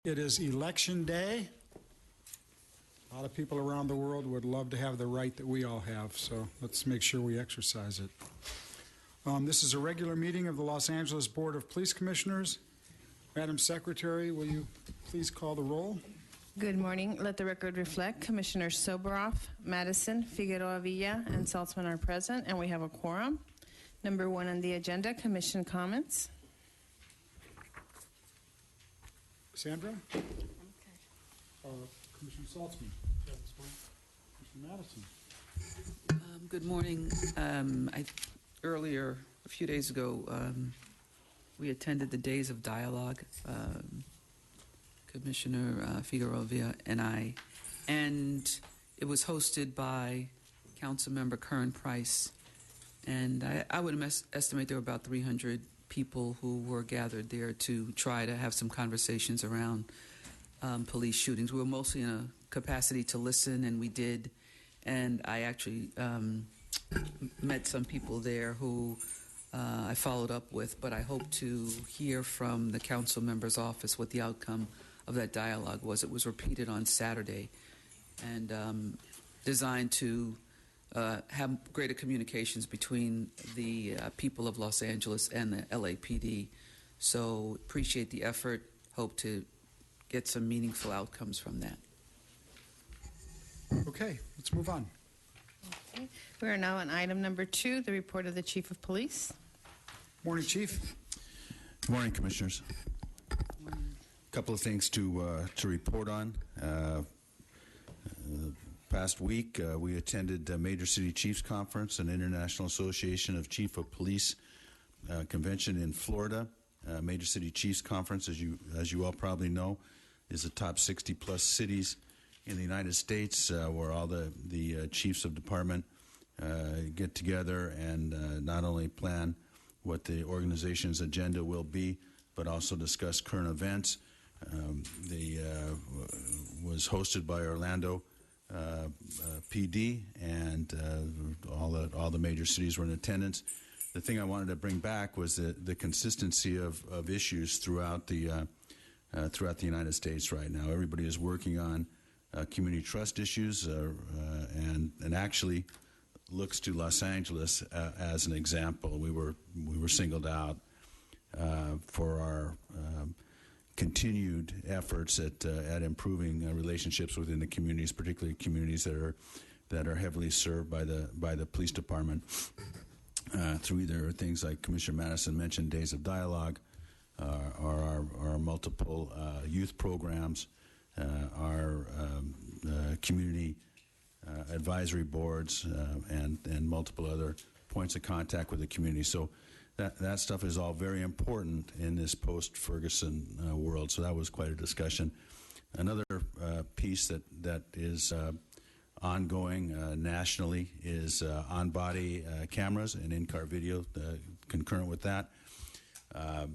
It is election day. A lot of people around the world would love to have the right that we all have, so let's make sure we exercise it. This is a regular meeting of the Los Angeles Board of Police Commissioners. Madam Secretary, will you please call the roll? Good morning. Let the record reflect Commissioners Soboroff, Madison, Figueroa Villa, and Saltzman are present, and we have a quorum. Number one on the agenda, Commission comments. Sandra? Okay. Commissioner Saltzman? Commissioner Madison? Good morning. Earlier, a few days ago, we attended the Days of Dialogue, Commissioner Figueroa Villa and I, and it was hosted by Councilmember Kern Price, and I would estimate there were about 300 people who were gathered there to try to have some conversations around police shootings. We were mostly in a capacity to listen, and we did, and I actually met some people there who I followed up with, but I hope to hear from the council member's office what the outcome of that dialogue was. It was repeated on Saturday and designed to have greater communications between the people of Los Angeles and the LAPD. So appreciate the effort, hope to get some meaningful outcomes from that. Okay, let's move on. Okay. We are now on item number 2, the report of the Chief of Police. Morning, Chief. Good morning, Commissioners. A couple of things to report on. Past week, we attended the Major City Chiefs Conference, an International Association of Chief of Police convention in Florida. Major City Chiefs Conference, as you all probably know, is the top 60-plus cities in the United States where all the chiefs of department get together and not only plan what the organization's agenda will be, but also discuss current events. Was hosted by Orlando PD, and all the major cities were in attendance. The thing I wanted to bring back was the consistency of issues throughout the United States right now. Everybody is working on community trust issues, and actually looks to Los Angeles as an example. We were singled out for our continued efforts at improving relationships within the communities, particularly communities that are heavily served by the police department through either things like Commissioner Madison mentioned, Days of Dialogue, or our multiple youth programs, our community advisory boards, and multiple other points of contact with the community. So that stuff is all very important in this post-Ferguson world. So that was quite a discussion. Another piece that is ongoing nationally is on-body cameras and in-car video. Concurrent with that,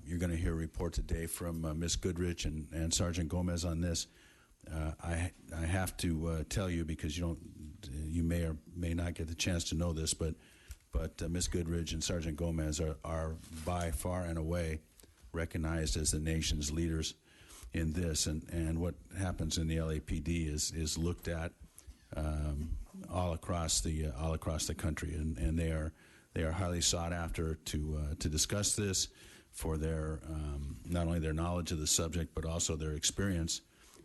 you're going to hear a report today from Ms. Goodrich and Sergeant Gomez on this. I have to tell you, because you may or may not get the chance to know this, but Ms. Goodrich and Sergeant Gomez are by far and away recognized as the nation's leaders in this, and what happens in the LAPD is looked at all across the country, and they are highly sought after to discuss this for their not only their knowledge of the subject, but also their experience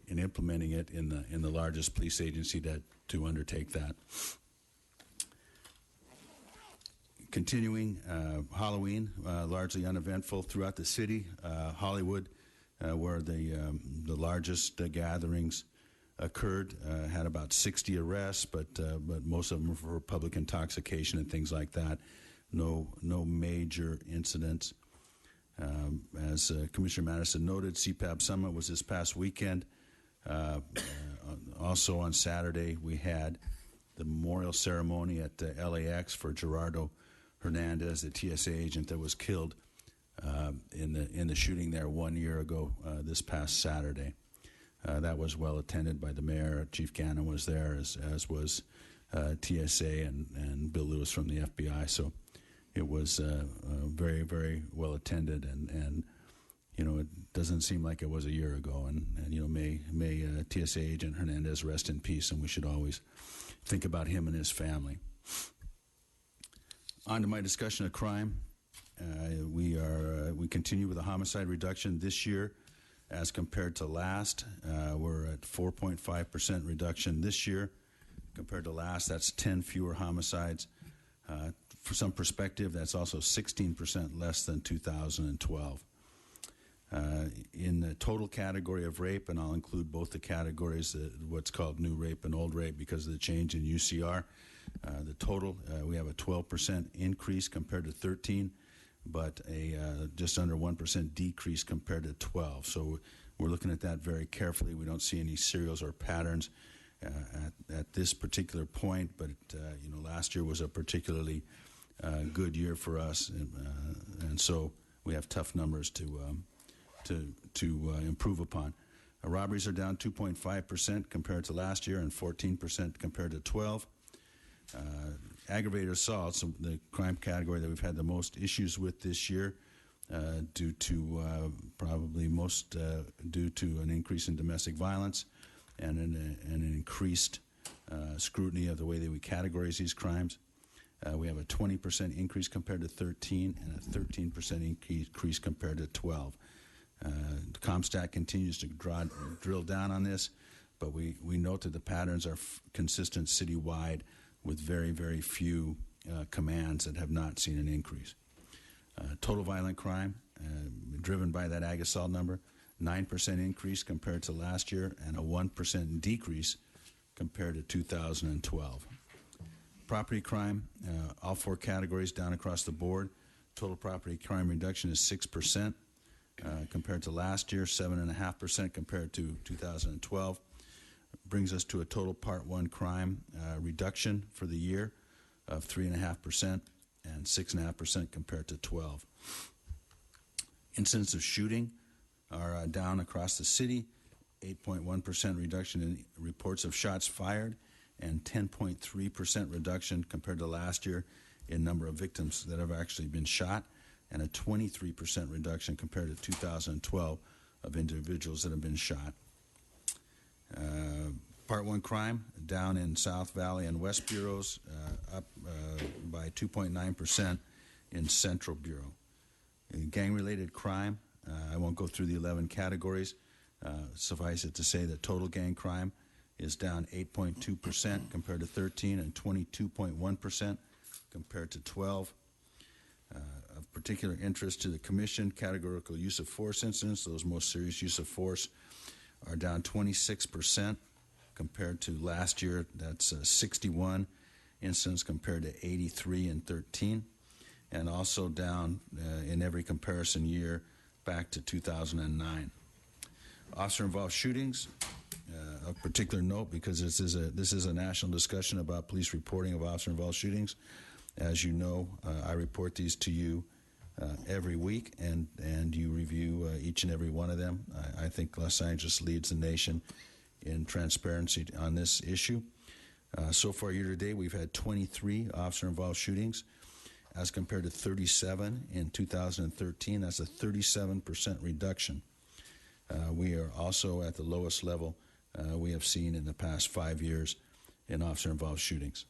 in implementing it in the largest police agency to undertake that. Continuing, Halloween, largely uneventful throughout the city. Hollywood, where the largest gatherings occurred, had about 60 arrests, but most of them were for public intoxication and things like that. No major incidents. As Commissioner Madison noted, CPAP Summit was this past weekend. Also on Saturday, we had the memorial ceremony at LAX for Gerardo Hernandez, the TSA agent that was killed in the shooting there 1 year ago this past Saturday. That was well attended by the mayor. Chief Gannon was there, as was TSA and Bill Lewis from the FBI. So it was very, very well attended, and it doesn't seem like it was a year ago. And may TSA Agent Hernandez rest in peace, and we should always think about him and his family. On to my discussion of crime. We continue with a homicide reduction this year as compared to last. We're at 4.5% reduction this year compared to last. That's 10 fewer homicides. For some perspective, that's also 16% less than 2012. In the total category of rape, and I'll include both the categories, what's called new rape and old rape because of the change in UCR, the total, we have a 12% increase compared to 13, but a just under 1% decrease compared to 12. So we're looking at that very carefully. We don't see any serials or patterns at this particular point, but last year was a particularly good year for us, and so we have tough numbers to improve upon. Robberies are down 2.5% compared to last year and 14% compared to 12. Aggravated assaults, the crime category that we've had the most issues with this year, due to probably most due to an increase in domestic violence and an increased scrutiny of the way that we categorize these crimes. We have a 20% increase compared to 13 and a 13% increase compared to 12. CompStat continues to drill down on this, but we note that the patterns are consistent citywide with very, very few commands that have not seen an increase. Total violent crime, driven by that ag assault number, 9% increase compared to last year and a 1% decrease compared to 2012. Property crime, all four categories down across the board. Total property crime reduction is 6% compared to last year, 7.5% compared to 2012. Brings us to a total Part 1 crime reduction for the year of 3.5% and 6.5% compared to 12. Incidents of shooting are down across the city, 8.1% reduction in reports of shots fired, and 10.3% reduction compared to last year in number of victims that have actually been shot, and a 23% reduction compared to 2012 of individuals that have been shot. Part 1 crime down in South Valley and West Bureaus, up by 2.9% in Central Bureau. Gang-related crime, I won't go through the 11 categories. Suffice it to say that total gang crime is down 8.2% compared to 13 and 22.1% compared to 12. Of particular interest to the Commission, categorical use of force incidents, those most serious use of force, are down 26% compared to last year. That's 61 incidents compared to 83 and 13, and also down in every comparison year back to 2009. Officer-involved shootings, of particular note because this is a national discussion about police reporting of officer-involved shootings. As you know, I report these to you every week, and you review each and every one of them. I think Los Angeles leads the nation in transparency on this issue. So far, year to date, we've had 23 officer-involved shootings as compared to 37 in 2013. That's a 37% reduction. We are also at the lowest level we have seen in the past 5 years in officer-involved shootings.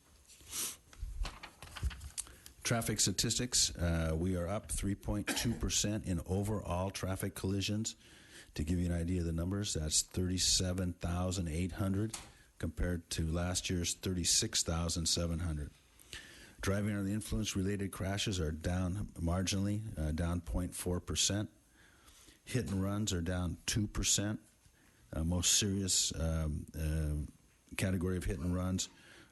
Traffic statistics, we are up 3.2% in overall traffic collisions. To give you an idea of the numbers, that's 37,800 compared to last year's 36,700. Driving under the influence related crashes are down marginally, down 0.4%. Hit and runs are down 2%. Most serious category of hit and runs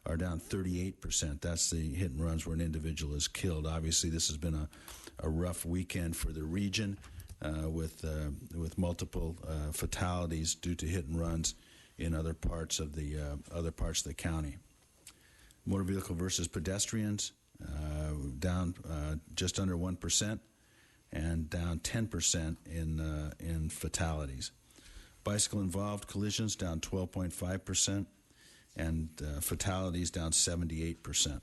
are down 38%. That's the hit and runs where an individual is killed. Obviously, this has been a rough weekend for the region with multiple fatalities due to hit and runs in other parts of the county. Motor vehicle versus pedestrians down just under 1% and down 10% in fatalities. Bicycle involved collisions down 12.5%. And fatalities down 78%.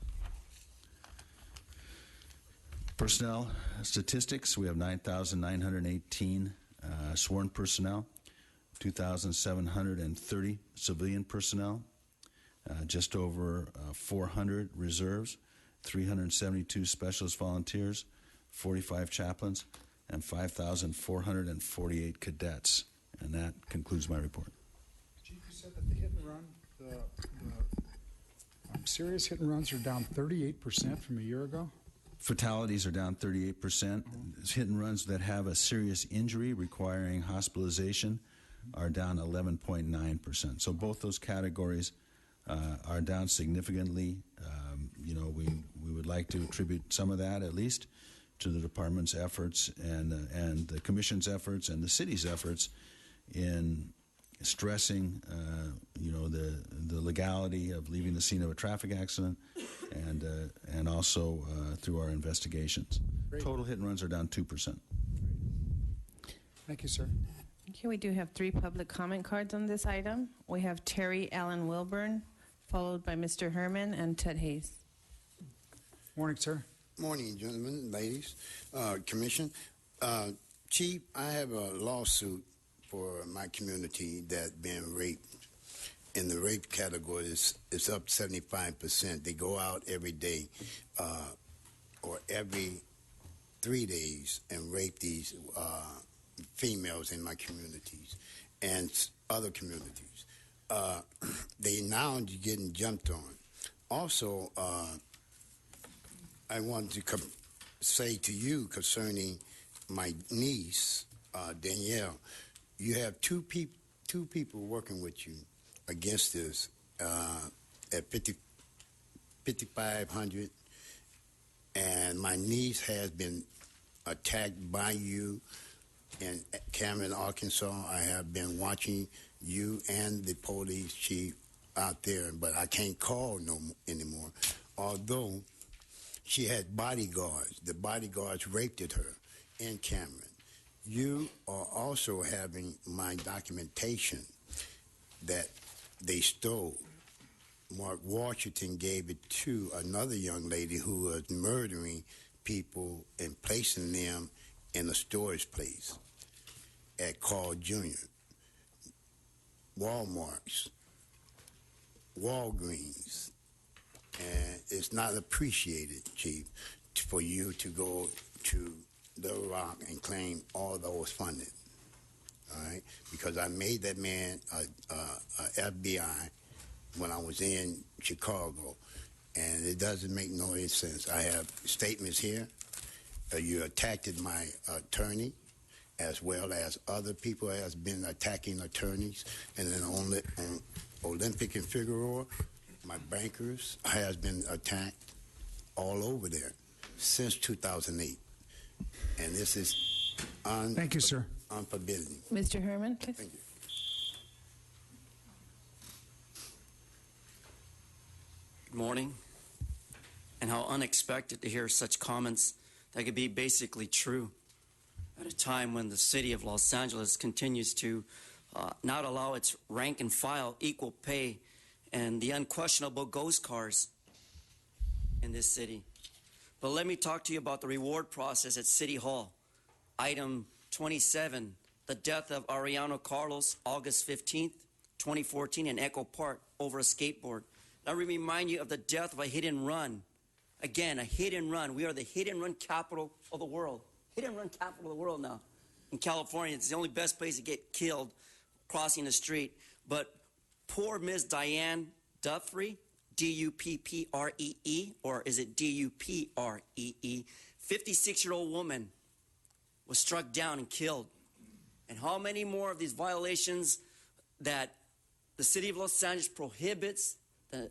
Personnel statistics, we have 9,918 sworn personnel, 2,730 civilian personnel, just over 400 reserves, 372 specialist volunteers, 45 chaplains, and 5,448 cadets. And that concludes my report. Chief, you said that the hit and run, the serious hit and runs are down 38% from a year ago? Fatalities are down 38%. Hit and runs that have a serious injury requiring hospitalization are down 11.9%. So both those categories are down significantly. We would like to attribute some of that, at least, to the department's efforts and the commission's efforts and the city's efforts in stressing, the legality of leaving the scene of a traffic accident, and also through our investigations. Great. Total hit and runs are down 2%. Thank you, sir. Okay, we do have 3 public comment cards on this item. We have Terry Allen Wilburn, followed by Mr. Herman and Ted Hayes. Morning, sir. Morning, gentlemen, ladies, commission. Chief, I have a lawsuit for my community that been raped. In the rape category, it's up 75%. They go out every day or every 3 days and rape these females in my communities and other communities. They now getting jumped on. Also, I wanted to say to you concerning my niece, Danielle, you have two people working with you against this at 5500, and my niece has been attacked by you in Cameron, Arkansas. I have been watching you and the police chief out there, but I can't call anymore. Although she had bodyguards. The bodyguards raped her in Cameron. You are also having my documentation that they stole. Mark Washington gave it to another young lady who was murdering people and placing them in a storage place at Carl Jr., Walmart's, Walgreens. And it's not appreciated, Chief, for you to go to the Rock and claim all those funded. All right, because I made that man a FBI when I was in Chicago, and it doesn't make no sense. I have statements here. You attacked my attorney, as well as other people has been attacking attorneys, and then on Olympic and Figueroa, my bankers has been attacked all over there since 2008, and this is Thank you, sir. unforbidden. Mr. Herman, please. Thank you. Good morning. And how unexpected to hear such comments that could be basically true at a time when the city of Los Angeles continues to not allow its rank and file equal pay and the unquestionable ghost cars in this city. But let me talk to you about the reward process at City Hall. Item 27, the death of Ariano Carlos, August 15th, 2014 in Echo Park over a skateboard. Let me remind you of the death of a hit and run. Again, a hit and run. We are the hit and run capital of the world. Hit and run capital of the world now. In California, it's the only best place to get killed crossing the street. But poor Miss Diane Duppree, D-U-P-P-R-E-E, or is it D-U-P-R-E-E? 56-year-old woman was struck down and killed. And how many more of these violations that the city of Los Angeles prohibits the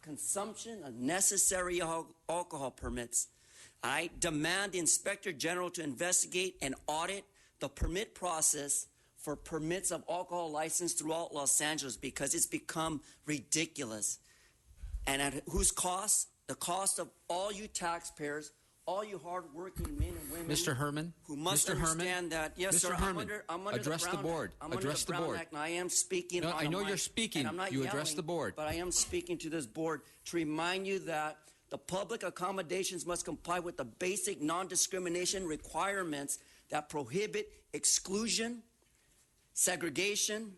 consumption of necessary alcohol permits? I demand the Inspector General to investigate and audit the permit process for permits of alcohol license throughout Los Angeles, because it's become ridiculous. And at whose cost? The cost of all you taxpayers, all you hardworking men and women. Mr. Herman, who must Mr. understand Herman, that. Yes, Mr. sir. Herman, I'm under address the the Brown board. Act. I'm under Address the the Brown board. Act, and I am speaking. No, on I know a mic, you're speaking. and I'm not You yelling, address the board. But I am speaking to this board to remind you that the public accommodations must comply with the basic non-discrimination requirements that prohibit exclusion segregation,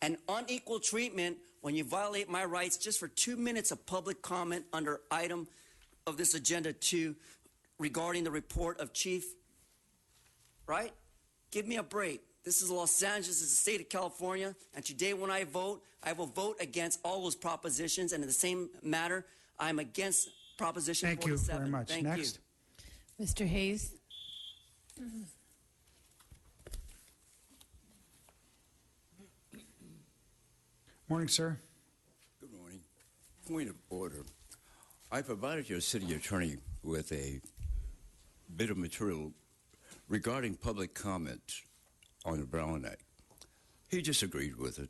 and unequal treatment when you violate my rights just for 2 minutes of public comment under item of this agenda 2 regarding the report of Chief, right? Give me a break. This is Los Angeles, it's the state of California, and today when I will vote against all those propositions, and in the same matter, I'm against Proposition Thank you 47. very much. Thank Next. you. Mr. Hayes. Morning, sir. Good morning. Point of order. I provided your city attorney with a bit of material regarding public comment on the Brown Act. He disagreed with it.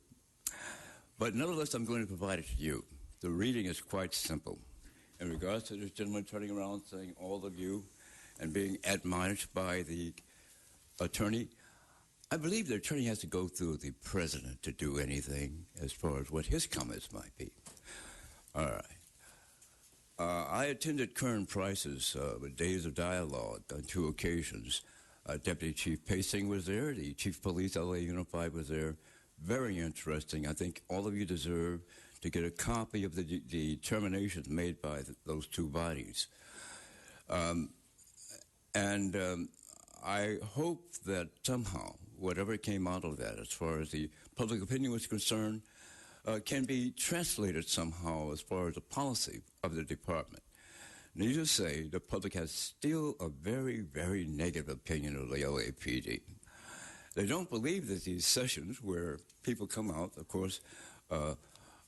But nevertheless, I'm going to provide it to you. The reading is quite simple. In regards to this gentleman turning around saying all of you and being admonished by the attorney, I believe the attorney has to go through the president to do anything as far as what his comments might be. All right. I attended Kern Price's Days of Dialogue on 2 occasions. Deputy Chief Pacing was there. The Chief of Police, LA Unified, was there. Very interesting. I think all of you deserve to get a copy of the determinations made by those 2 bodies. I hope that somehow, whatever came out of that, as far as the public opinion was concerned, can be translated somehow as far as the policy of the department. Needless to say, the public has still a very, very negative opinion of the LAPD. They don't believe that these sessions where people come out, of course,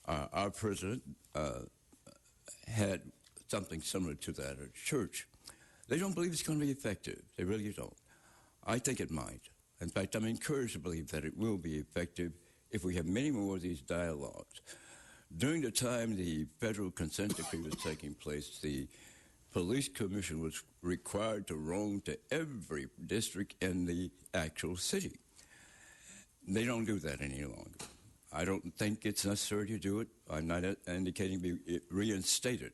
our president had something similar to that at church. They don't believe it's going to be effective. They really don't. I think it might. In fact, I'm encouraged to believe that it will be effective if we have many more of these dialogues. During the time the federal consent decree was taking place, the police commission was required to roam to every district in the actual city. They don't do that any longer. I don't think it's necessary to do it. I'm not indicating to be reinstated.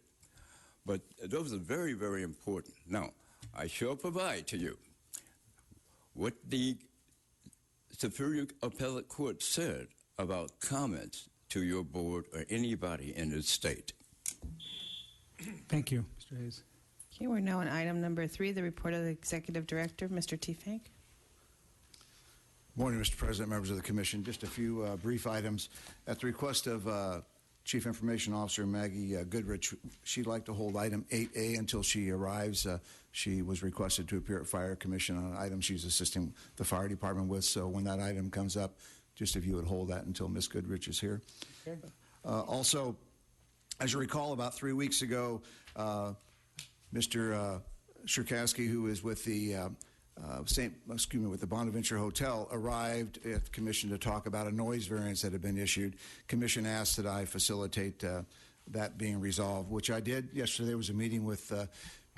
But those are very, very important. Now, I shall provide to you what the Superior Appellate Court said about comments to your board or anybody in the state. Thank you, Mr. Hayes. Okay, we're now on item number 3, the report of the Executive Director, Mr. T. Fank. Morning, Mr. President, members of the Commission. Just a few brief items. At the request of Chief Information Officer Maggie Goodrich, she'd like to hold item 8A until she arrives. She was requested to appear at Fire Commission on an item she's assisting the fire department with. So when that item comes up, just if you would hold that until Ms. Goodrich is here. Okay. Also, as you recall, about 3 weeks ago, Mr. Shurkowski, who is with the with the Bonaventure Hotel, arrived at the Commission to talk about a noise variance that had been issued. Commission asked that I facilitate that being resolved, which I did. Yesterday was a meeting with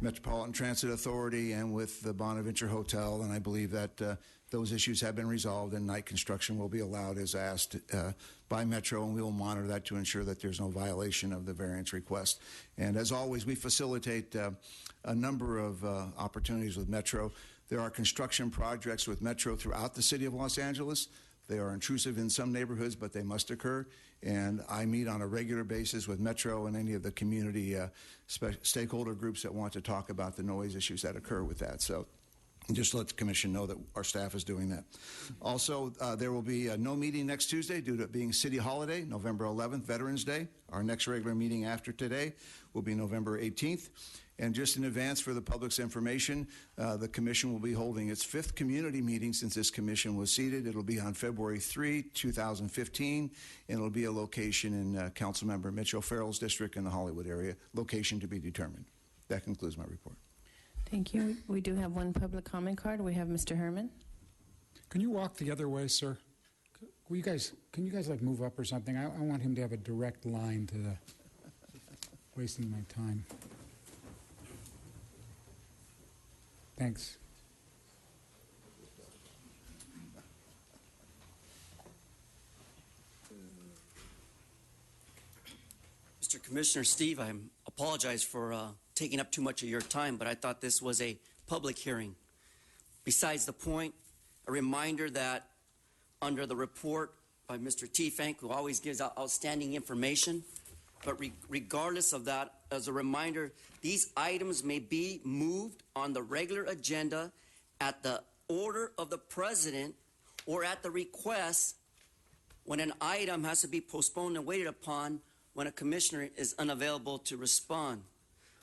Metropolitan Transit Authority and with the Bonaventure Hotel, and I believe that those issues have been resolved and night construction will be allowed as asked by Metro, and we will monitor that to ensure that there's no violation of the variance request. And as always, we facilitate a number of opportunities with Metro. There are construction projects with Metro throughout the city of Los Angeles. They are intrusive in some neighborhoods, but they must occur. And I meet on a regular basis with Metro and any of the community stakeholder groups that want to talk about the noise issues that occur with that. So just let the Commission know that our staff is doing that. Also, there will be no meeting next Tuesday due to it being city holiday, November 11th, Veterans Day. Our next regular meeting after today will be November 18th. And just in advance for the public's information, the Commission will be holding its 5th community meeting since this Commission was seated. It'll be on February 3, 2015, and it'll be a location in Councilmember Mitch O'Farrell's district in the Hollywood area, location to be determined. That concludes my report. Thank you. We do have one public comment card. We have Mr. Herman. Can you walk the other way, sir? Can you guys like move up or something? I want him to have a direct line to the wasting my time. Thanks. Mr. Commissioner Steve, I apologize for taking up too much of your time, but I thought this was a public hearing. Besides the point, a reminder that under the report by Mr. T-Fank, who always gives out outstanding information. But regardless of that, as a reminder, these items may be moved on the regular agenda at the order of the president or at the request when an item has to be postponed and waited upon when a commissioner is unavailable to respond.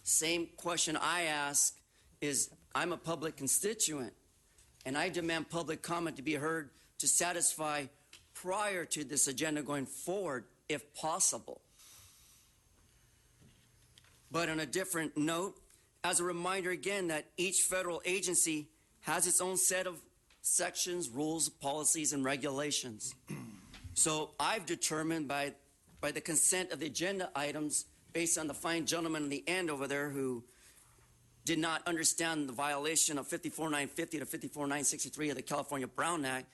Same question I ask is, I'm a public constituent, and I demand public comment to be heard to satisfy prior to this agenda going forward, if possible. But on a different note, as a reminder again that each federal agency has its own set of sections, rules, policies, and regulations. So I've determined by the consent of the agenda items, based on the fine gentleman in the end over there who did not understand the violation of 54950 to 54963 of the California Brown Act,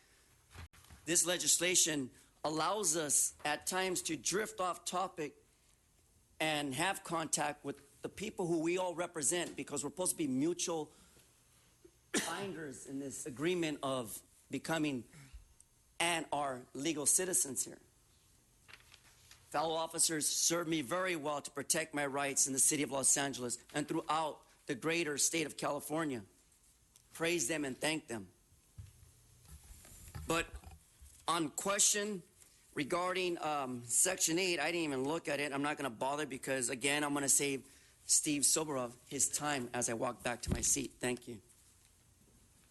this legislation allows us at times to drift off topic and have contact with the people who we all represent, because we're supposed to be mutual binders in this agreement of becoming and are legal citizens here. Fellow officers served me very well to protect my rights in the city of Los Angeles and throughout the greater state of California. Praise them and thank them. But on question regarding Section 8, I didn't even look at it. I'm not going to bother because, again, I'm going to save Steve Soborov his time as I walk back to my seat. Thank you.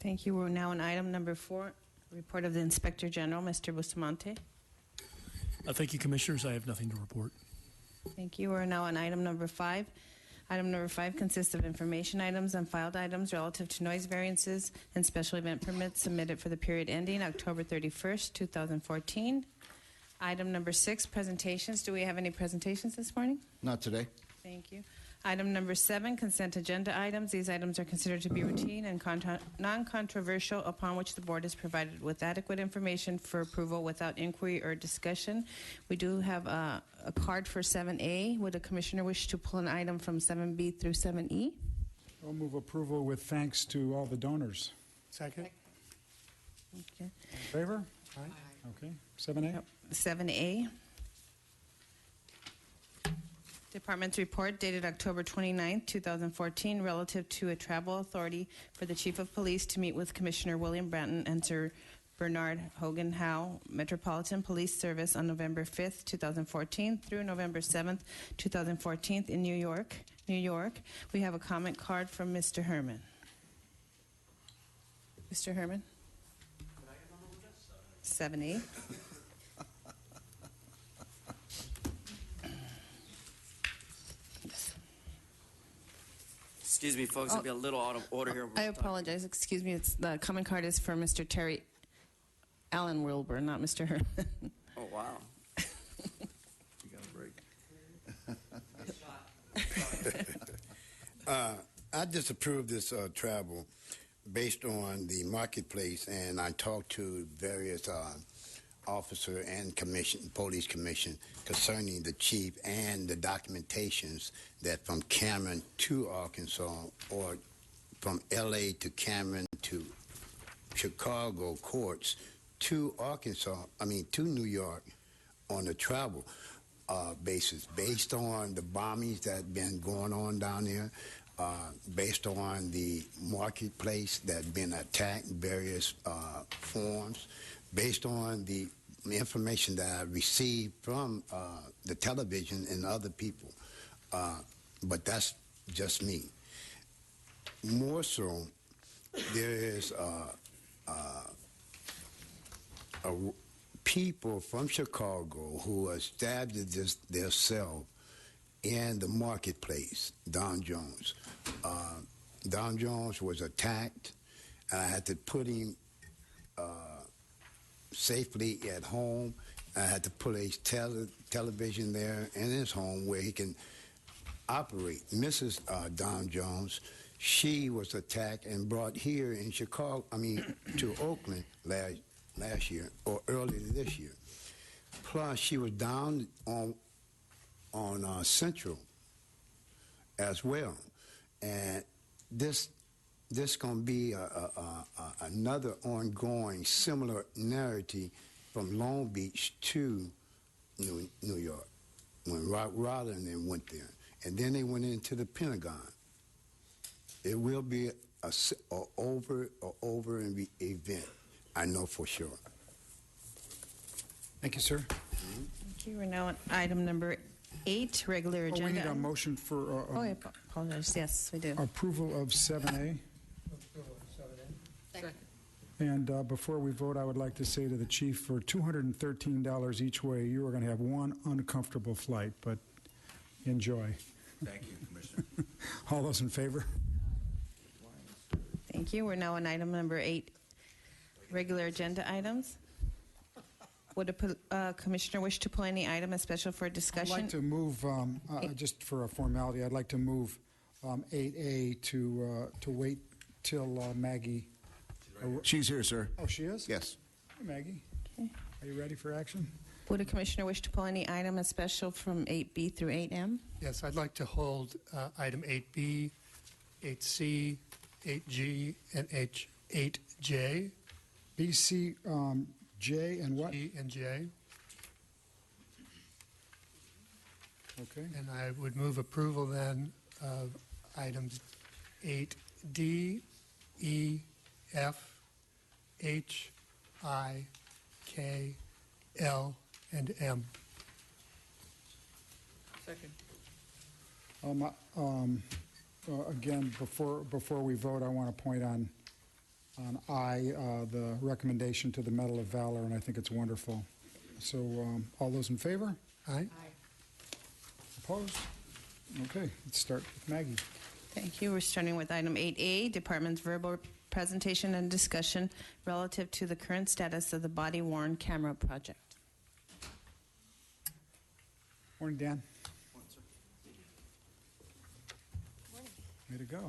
Thank you. We're now on item number 4, report of the Inspector General, Mr. Bustamante. Thank you, Commissioners. I have nothing to report. Thank you. We're now on item number 5. Item number 5 consists of information items and filed items relative to noise variances and special event permits submitted for the period ending October 31st, 2014. Item number 6, presentations. Do we have any presentations this morning? Not today. Thank you. Item number 7, consent agenda items. These items are considered to be routine and non-controversial, upon which the board is provided with adequate information for approval without inquiry or discussion. We do have a card for 7A. Would a commissioner wish to pull an item from 7B through 7E? I'll move approval with thanks to all the donors. Second. Okay. In favor? Aye. Okay. 7A? 7A. Department's report dated October 29, 2014, relative to a travel authority for the Chief of Police to meet with Commissioner William Branton and Sir Bernard Hogan Howe, Metropolitan Police Service, on November 5th, 2014 through November 7th, 2014 in New York. We have a comment card from Mr. Herman. Mr. Herman? 7A. Excuse me, folks, I'll be a little out of order here. I apologize. Excuse me. The comment card is for Mr. Terry Allen Wilbur, not Mr. Herman. Oh, wow. You got a break. I disapprove this travel based on the marketplace, and I talked to various officer and police commission concerning the chief and the documentations that from Cameron to Arkansas or from L.A. to Cameron to Chicago courts to to New York on the travel basis, based on the bombings that have been going on down there, based on the marketplace that has been attacked in various forms, based on the information that I received from the television and other people. But that's just me. More so, there is people from Chicago who established themselves in the marketplace. Don Jones. Don Jones was attacked. I had to put him safely at home. I had to put a television there in his home where he can operate. Mrs. Don Jones, she was attacked and brought here in Chicago, to Oakland last year or earlier this year. Plus, she was down on Central as well. And this this going to be another ongoing similar narrative from Long Beach to New York when rather than went there. And then they went into the Pentagon. It will be a over event, I know for sure. Thank you, sir. Thank you. We're now on item number 8, regular Oh, agenda. we need a motion for Oh, I apologize. Yes, we do. approval of 7A. And before we vote, I would like to say to the chief, for $213 each way, you are going to have one uncomfortable flight, but enjoy. Thank you, Commissioner. All those in favor? Thank you. We're now on item number 8, regular agenda items. Would a commissioner wish to pull any item as special for I'd discussion? like to move, just for a formality, I'd like to move 8A to wait till Maggie. She's here, sir. Oh, she is? Yes. Hey, Maggie. Okay. Are you ready for action? Would a commissioner wish to pull any item as special from 8B through 8M? Yes, I'd like to hold item 8B, 8C, 8G, and 8J, B, C, J, and what? E, and J. Okay. And I would move approval then of items 8D, E, F, H, I, K, L, and M. Second. Again, before we vote, I want to point on I, the recommendation to the Medal of Valor, and I think it's wonderful. So all those in favor? Aye. Opposed? Okay, let's start with Maggie. Thank you. We're starting with item 8A, Department's verbal presentation and discussion relative to the current status of the body-worn camera project. Morning, Dan. Way to go.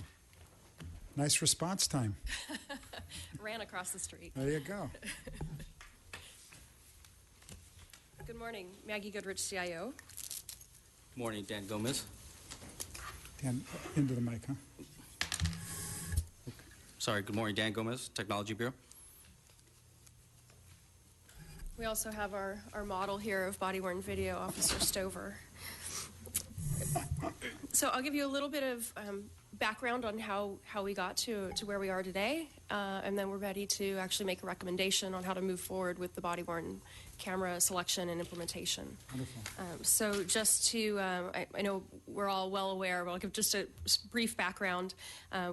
Nice response time. Ran across the street. There you go. Good morning, Maggie Goodrich, CIO. Morning, Dan Gomez. Dan, into the mic, huh? Sorry, good morning, Dan Gomez, Technology Bureau. We also have our model here of body-worn video, Officer Stover. So I'll give you a little bit of background on how we got to where we are today, and then we're ready to actually make a recommendation on how to move forward with the body-worn camera selection and implementation. Wonderful. So just to, I know we're all well aware, but I'll give just a brief background.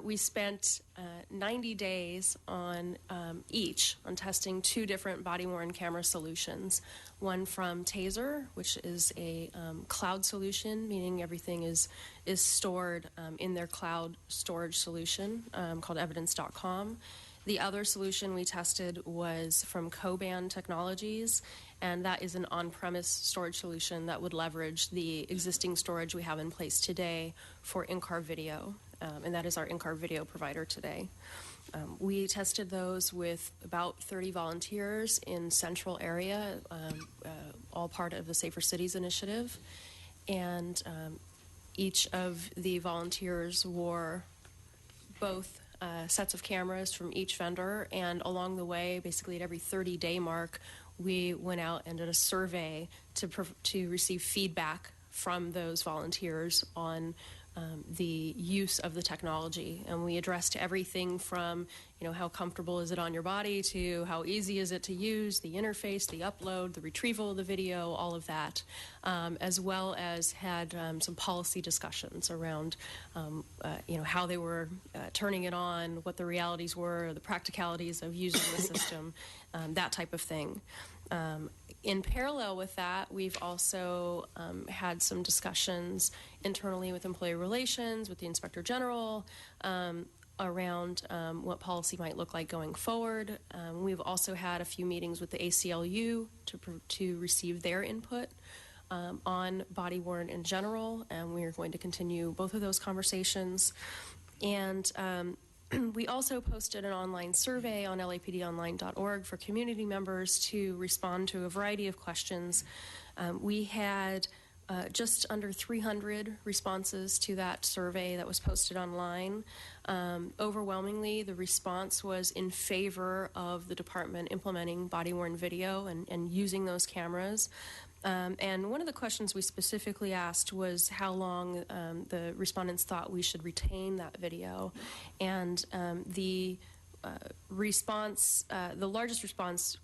We spent 90 days on on testing 2 different body-worn camera solutions. One from Taser, which is a cloud solution, meaning everything is stored in their cloud storage solution called evidence.com. The other solution we tested was from Coban Technologies, and that is an on-premise storage solution that would leverage the existing storage we have in place today for in-car video, and that is our in-car video provider today. We tested those with about 30 volunteers in central area, all part of the Safer Cities initiative, and each of the volunteers wore both sets of cameras from each vendor, and along the way, basically at every 30-day mark, we went out and did a survey to receive feedback from those volunteers on the use of the technology. And we addressed everything from, how comfortable is it on your body to how easy is it to use, the interface, the upload, the retrieval of the video, all of that, as well as had some policy discussions around, how they were turning it on, what the realities were, the practicalities of using the system, that type of thing. In parallel with that, we've also had some discussions internally with employee relations, with the Inspector General, around what policy might look like going forward. We've also had a few meetings with the ACLU to receive their input on body-worn in general, and we are going to continue both of those conversations. And we also posted an online survey on lapdonline.org for community members to respond to a variety of questions. We had just under 300 responses to that survey that was posted online. Overwhelmingly, the response was in favor of the department implementing body-worn video and using those cameras. And one of the questions we specifically asked was how long the respondents thought we should retain that video. And the response, the largest response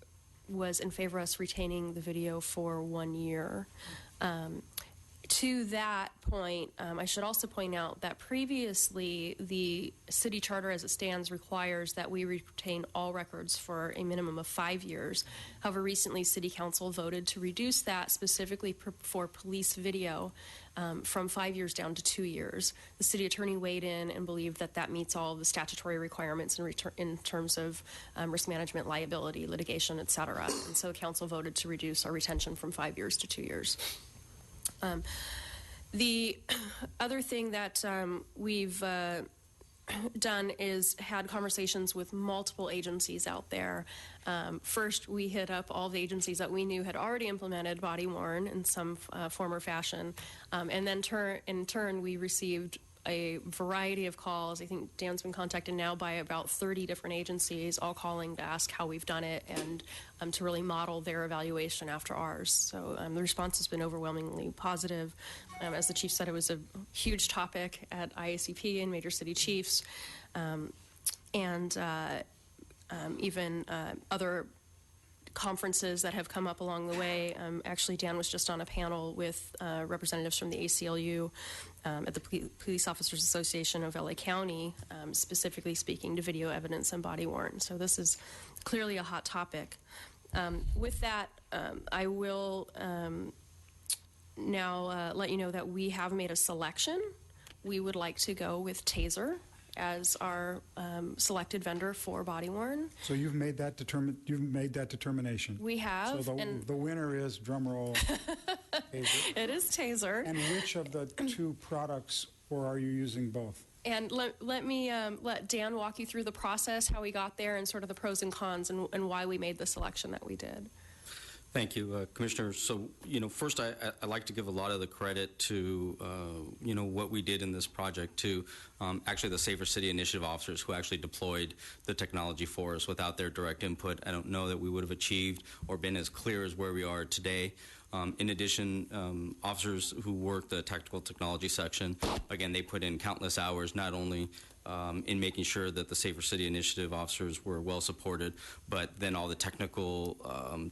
was in favor of us retaining the video for 1 year. To that point, I should also point out that previously the city charter as it stands requires that we retain all records for a minimum of 5 years. However, recently City Council voted to reduce that specifically for police video from 5 years down to 2 years. The city attorney weighed in and believed that that meets all of the statutory requirements in terms of risk management, liability, litigation, et cetera. And so council voted to reduce our retention from 5 years to 2 years. The other thing that we've done is had conversations with multiple agencies out there. First, we hit up all the agencies that we knew had already implemented body-worn in some form or fashion, and then in turn we received a variety of calls. I think Dan's been contacted now by about 30 different agencies, all calling to ask how we've done it and to really model their evaluation after ours. So the response has been overwhelmingly positive. As the chief said, it was a huge topic at IACP and Major City Chiefs, and even other conferences that have come up along the way. Actually, Dan was just on a panel with representatives from the ACLU at the Police Officers Association of LA County, specifically speaking to video evidence and body-worn. So this is clearly a hot topic. With that, I will now let you know that we have made a selection. We would like to go with TASER as our selected vendor for body-worn. So you've made that determination. We have. So the winner is, drum roll, TASER. It is TASER. And which of the two products, or are you using both? And let me let Dan walk you through the process, how we got there, and sort of the pros and cons, and why we made the selection that we did. Thank you, Commissioner. So, first I like to give a lot of the credit to, what we did in this project to actually the Safer City Initiative officers who actually deployed the technology for us. Without their direct input, I don't know that we would have achieved or been as clear as where we are today. In addition, officers who work the tactical technology section, again, they put in countless hours, not only in making sure that the Safer City Initiative officers were well supported, but then all the technical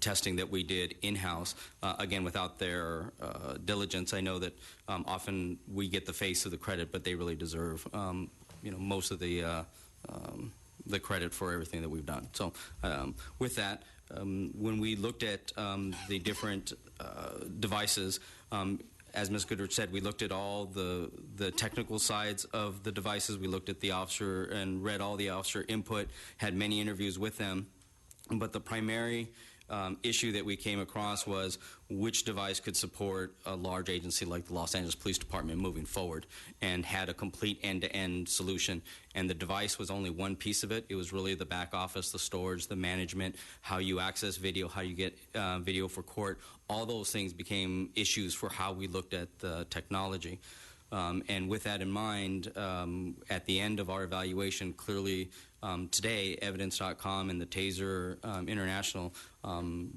testing that we did in-house, again, without their diligence. I know that often we get the face of the credit, but they really deserve, most of the credit for everything that we've done. So with that, when we looked at the different devices, as Ms. Goodrich said, we looked at all the technical sides of the devices. We looked at the officer and read all the officer input, had many interviews with them. But the primary issue that we came across was which device could support a large agency like the Los Angeles Police Department moving forward, and had a complete end-to-end solution. And the device was only one piece of it. It was really the back office, the storage, the management, how you access video, how you get video for court. All those things became issues for how we looked at the technology. And with that in mind, at the end of our evaluation, clearly today, Evidence.com and the TASER International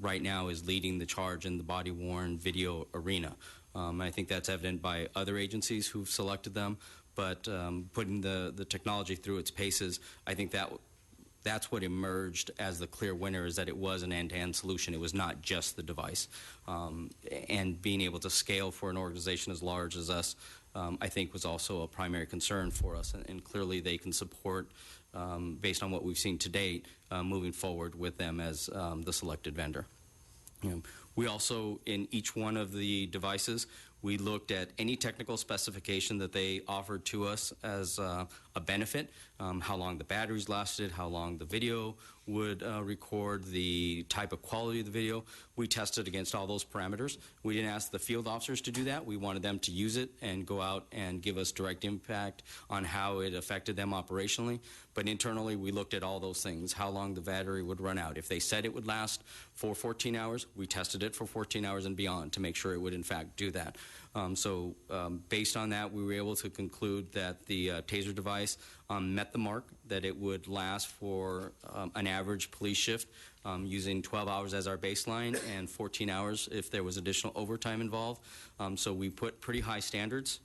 right now is leading the charge in the body-worn video arena. I think that's evident by other agencies who've selected them, but putting the technology through its paces, I think that's what emerged as the clear winner, is that it was an end-to-end solution. It was not just the device. And being able to scale for an organization as large as us, I think was also a primary concern for us. And clearly they can support, based on what we've seen to date, moving forward with them as the selected vendor. We also, in each one of the devices, we looked at any technical specification that they offered to us as a benefit, how long the batteries lasted, how long the video would record, the type of quality of the video. We tested against all those parameters. We didn't ask the field officers to do that. We wanted them to use it and go out and give us direct impact on how it affected them operationally. But internally, we looked at all those things, how long the battery would run out. If they said it would last for 14 hours, we tested it for 14 hours and beyond to make sure it would in fact do that. Based on that, we were able to conclude that the TASER device met the mark, that it would last for an average police shift using 12 hours as our baseline and 14 hours if there was additional overtime involved. So we put pretty high standards.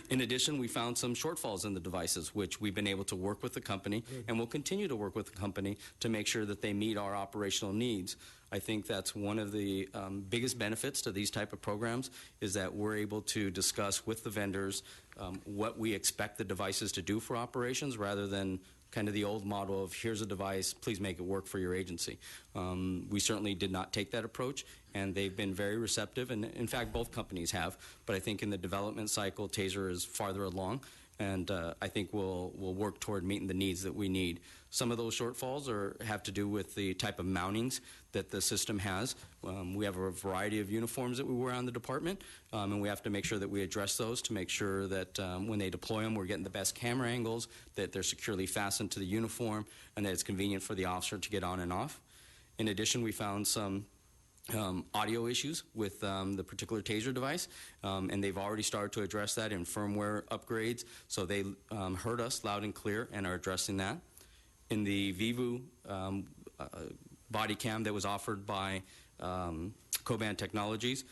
In addition, we found some shortfalls in the devices, which we've been able to work with the company and will continue to work with the company to make sure that they meet our operational needs. I think that's one of the biggest benefits to these type of programs is that we're able to discuss with the vendors what we expect the devices to do for operations rather than kind of the old model of here's a device, please make it work for your agency. We certainly did not take that approach, and they've been very receptive, and in fact both companies have, but I think in the development cycle TASER is farther along, and I think we'll work toward meeting the needs that we need. Some of those shortfalls have to do with the type of mountings that the system has. We have a variety of uniforms that we wear on the department, and we have to make sure that we address those to make sure that when they deploy them, we're getting the best camera angles, that they're securely fastened to the uniform, and that it's convenient for the officer to get on and off. In addition, we found some audio issues with the particular TASER device, and they've already started to address that in firmware upgrades, so they heard us loud and clear and are addressing that. In the Vivu body cam that was offered by Coban Technologies,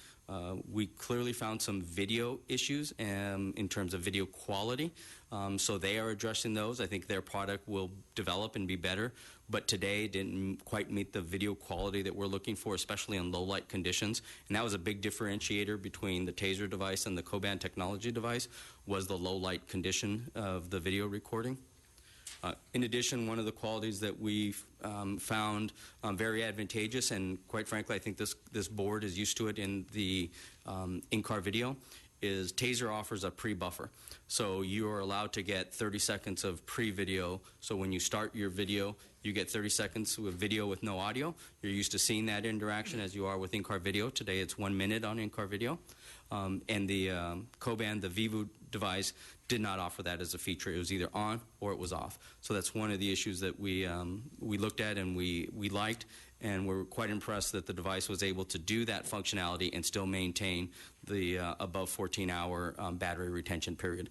we clearly found some video issues in terms of video quality, so they are addressing those. I think their product will develop and be better, but today didn't quite meet the video quality that we're looking for, especially in low light conditions, and that was a big differentiator between the TASER device and the Coban Technology device, was the low light condition of the video recording. In addition, one of the qualities that we found very advantageous, and quite frankly I think this board is used to it in the in-car video, is TASER offers a pre-buffer. So you are allowed to get 30 seconds of pre-video. So when you start your video, you get 30 seconds with video with no audio. You're used to seeing that interaction as you are with in-car video. Today it's 1 minute on in-car video. And the Coban, the Vivu device, did not offer that as a feature. It was either on or it was off. So that's one of the issues that we looked at and we liked, and we're quite impressed that the device was able to do that functionality and still maintain the above 14-hour battery retention period.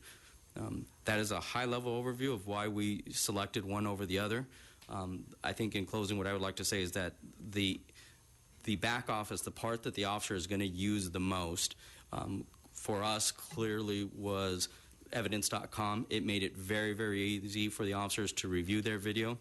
That is a high-level overview of why we selected one over the other. I think in closing, what I would like to say is that the back office, the part that the officer is going to use the most, for us clearly was Evidence.com. It made it very, very easy for the officers to review their video,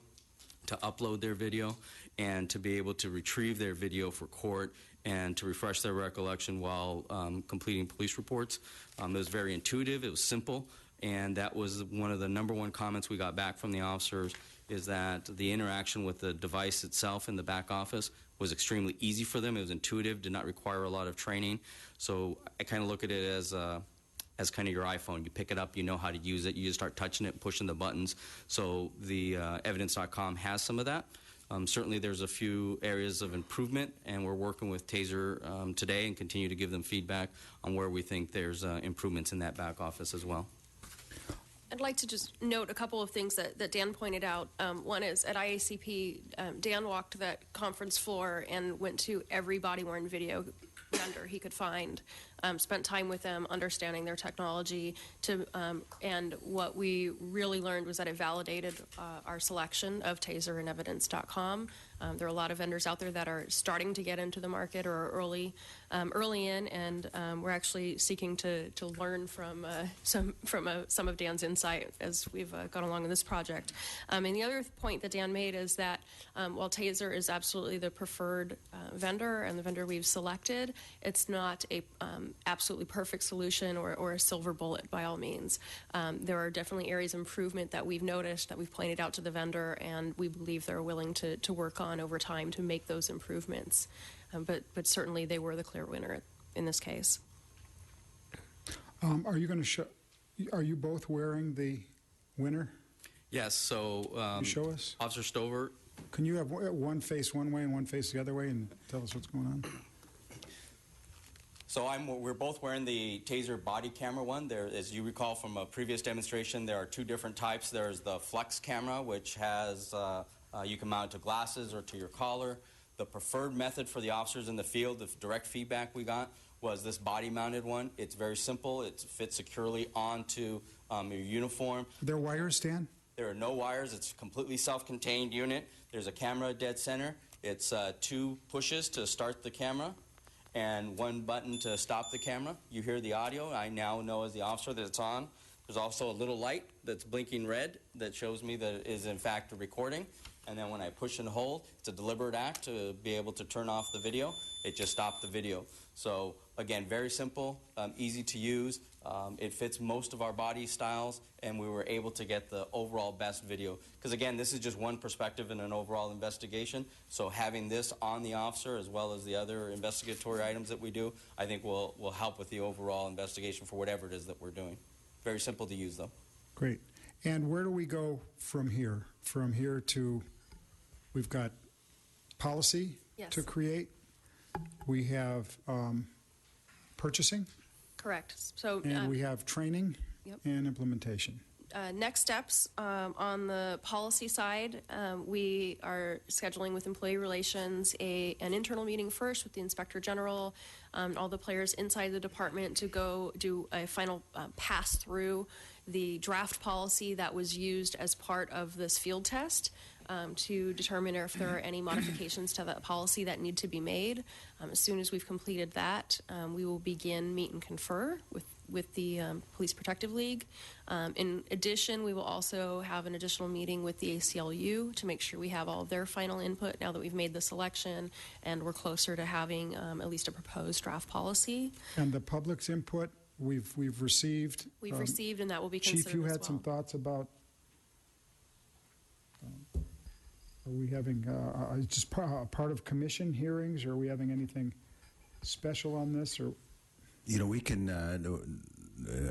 to upload their video, and to be able to retrieve their video for court and to refresh their recollection while completing police reports. It was very intuitive, it was simple, and that was one of the #1 comments we got back from the officers, is that the interaction with the device itself in the back office was extremely easy for them. It was intuitive, did not require a lot of training. So I kind of look at it as kind of your iPhone. You pick it up, you know how to use it, you just start touching it, pushing the buttons. So the Evidence.com has some of that. Certainly there's a few areas of improvement, and we're working with TASER today and continue to give them feedback on where we think there's improvements in that back office as well. I'd like to just note a couple of things that Dan pointed out. One is at IACP, Dan walked that conference floor and went to every body-worn video vendor he could find, spent time with them, understanding their technology, and what we really learned was that it validated our selection of TASER and Evidence.com. There are a lot of vendors out there that are starting to get into the market or are early in, and we're actually seeking to learn from some of Dan's insight as we've gone along in this project. And the other point that Dan made is that while TASER is absolutely the preferred vendor and the vendor we've selected, it's not a absolutely perfect solution or a silver bullet by all means. There are definitely areas of improvement that we've noticed, that we've pointed out to the vendor, and we believe they're willing to work on over time to make those improvements. But certainly they were the clear winner in this case. Are you going to show? Are you both wearing the winner? Yes. So you show us, Officer Stover. Can you have one face one way and one face the other way, and tell us what's going on? So we're both wearing the TASER body camera one. There, as you recall from a previous demonstration, there are two different types. There's the flex camera, which has you can mount to glasses or to your collar. The preferred method for the officers in the field, the direct feedback we got, was this body-mounted one. It's very simple. It fits securely onto your uniform. Are there wires, Dan? There are no wires. It's a completely self-contained unit. There's a camera dead center. It's 2 pushes to start the camera and 1 button to stop the camera. You hear the audio. I now know as the officer that it's on. There's also a little light that's blinking red that shows me that it is in fact a recording. And then when I push and hold, it's a deliberate act to be able to turn off the video. It just stopped the video. So again, very simple, easy to use. It fits most of our body styles, and we were able to get the overall best video. Because again, this is just one perspective in an overall investigation. So having this on the officer as well as the other investigatory items that we do, I think will help with the overall investigation for whatever it is that we're doing. Very simple to use, though. Great. And where do we go from here? From here to, we've got policy Yes. to create. We have purchasing. Correct. So And we have training Yep. and implementation. next steps on the policy side, we are scheduling with employee relations an internal meeting first with the inspector general, all the players inside the department to go do a final pass through the draft policy that was used as part of this field test to determine if there are any modifications to that policy that need to be made. As soon as we've completed that, we will begin meet and confer with the Police Protective League. In addition, we will also have an additional meeting with the ACLU to make sure we have all of their final input now that we've made the selection and we're closer to having at least a proposed draft policy. And the public's input, we've received. We've received, and that will be considered Chief, you as had some well. thoughts about, are we having just part of commission hearings, or are we having anything special on this, or? You know, we can.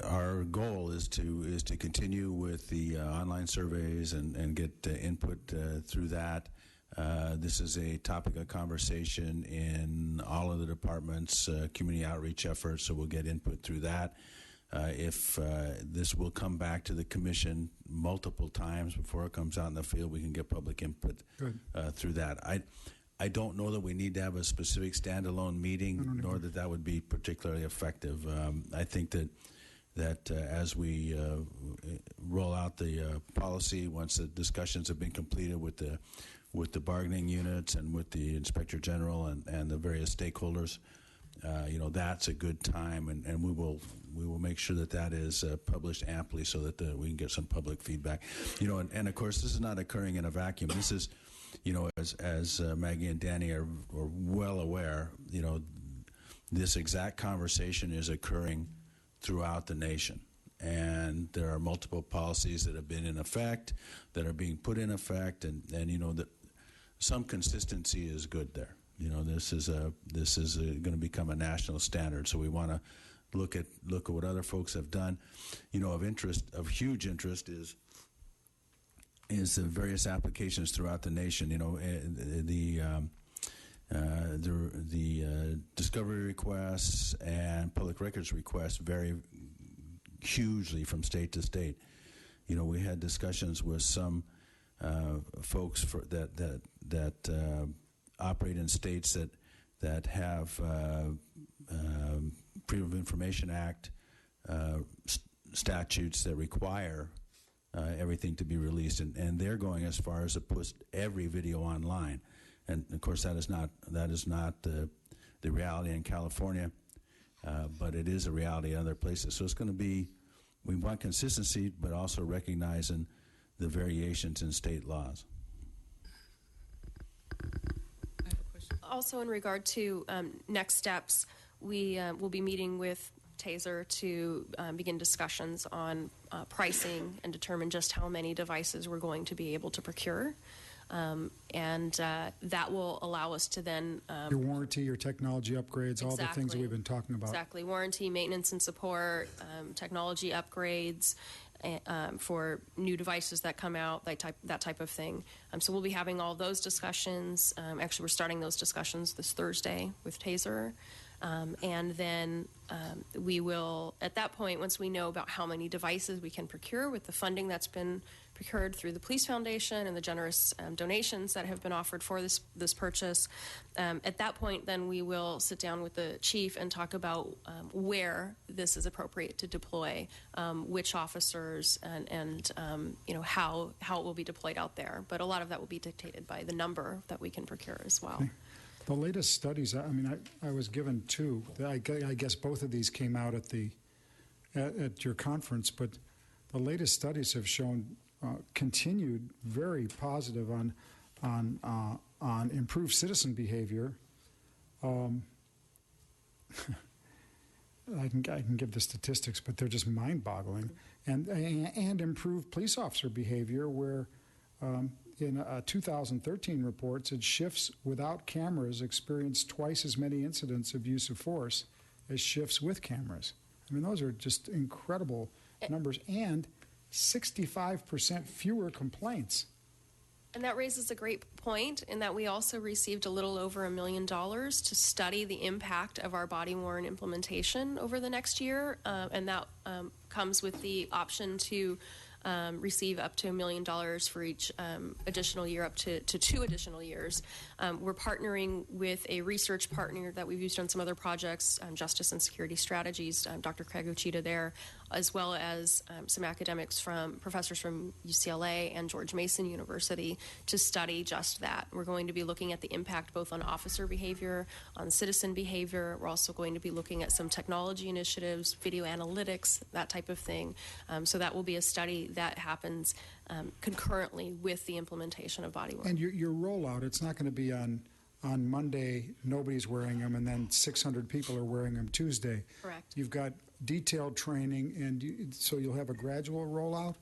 Our goal is to continue with the online surveys and get input through that. This is a topic of conversation in all of the departments' community outreach efforts, so we'll get input through that. If this will come back to the commission multiple times before it comes out in the field, we can get public input through that. I don't know that we need to have a specific standalone meeting, nor that would be particularly effective. I think that as we roll out the policy, once the discussions have been completed with the bargaining units and with the inspector general and the various stakeholders, that's a good time, and we will make sure that is published amply so that we can get some public feedback. And of course, this is not occurring in a vacuum. This is, as Maggie and Danny are well aware, this exact conversation is occurring throughout the nation. And there are multiple policies that have been in effect, that are being put in effect, and that some consistency is good there. This is going to become a national standard. So we want to look at what other folks have done. Of huge interest is the various applications throughout the nation. The discovery requests and public records requests vary hugely from state to state. We had discussions with some folks that operate in states that have Freedom of Information Act statutes that require everything to be released, and they're going as far as to put every video online. And of course, that is not the reality in California, but it is a reality in other places. So it's going to be, we want consistency, but also recognizing the variations in state laws. Also, in regard to next steps, we will be meeting with TASER to begin discussions on pricing and determine just how many devices we're going to be able to procure. And that will allow us to then... your warranty, your technology upgrades, all the things that we've been talking about. Exactly. Warranty, maintenance and support, technology upgrades for new devices that come out, that type of thing. So we'll be having all those discussions. Actually, we're starting those discussions this Thursday with TASER. And then we will, at that point, once we know about how many devices we can procure with the funding that's been procured through the Police Foundation and the generous donations that have been offered for this purchase, at that point, then we will sit down with the chief and talk about where this is appropriate to deploy, which officers, and how it will be deployed out there. But a lot of that will be dictated by the number that we can procure as well. Okay. The latest studies, I was given two. I guess both of these came out at your conference, but the latest studies have shown continued very positive on improved citizen behavior. I can give the statistics, but they're just mind-boggling, and improved police officer behavior, where in a 2013 report said shifts without cameras experienced twice as many incidents of use of force as shifts with cameras. Those are just incredible numbers, and 65% fewer complaints. And that raises a great point in that we also received a little over $1 million to study the impact of our body-worn implementation over the next year, and that comes with the option to receive up to $1 million for each additional year, up to 2 additional years. We're partnering with a research partner that we've used on some other projects, Justice and Security Strategies, Dr. Craig Uchida there, as well as some professors from UCLA and George Mason University to study just that. We're going to be looking at the impact both on officer behavior, on citizen behavior. We're also going to be looking at some technology initiatives, video analytics, that type of thing. So that will be a study that happens concurrently with the implementation of body-worn. And your rollout, it's not going to be on Monday, nobody's wearing them, and then 600 people are wearing them Tuesday. Correct. You've got detailed training, and so you'll have a gradual rollout.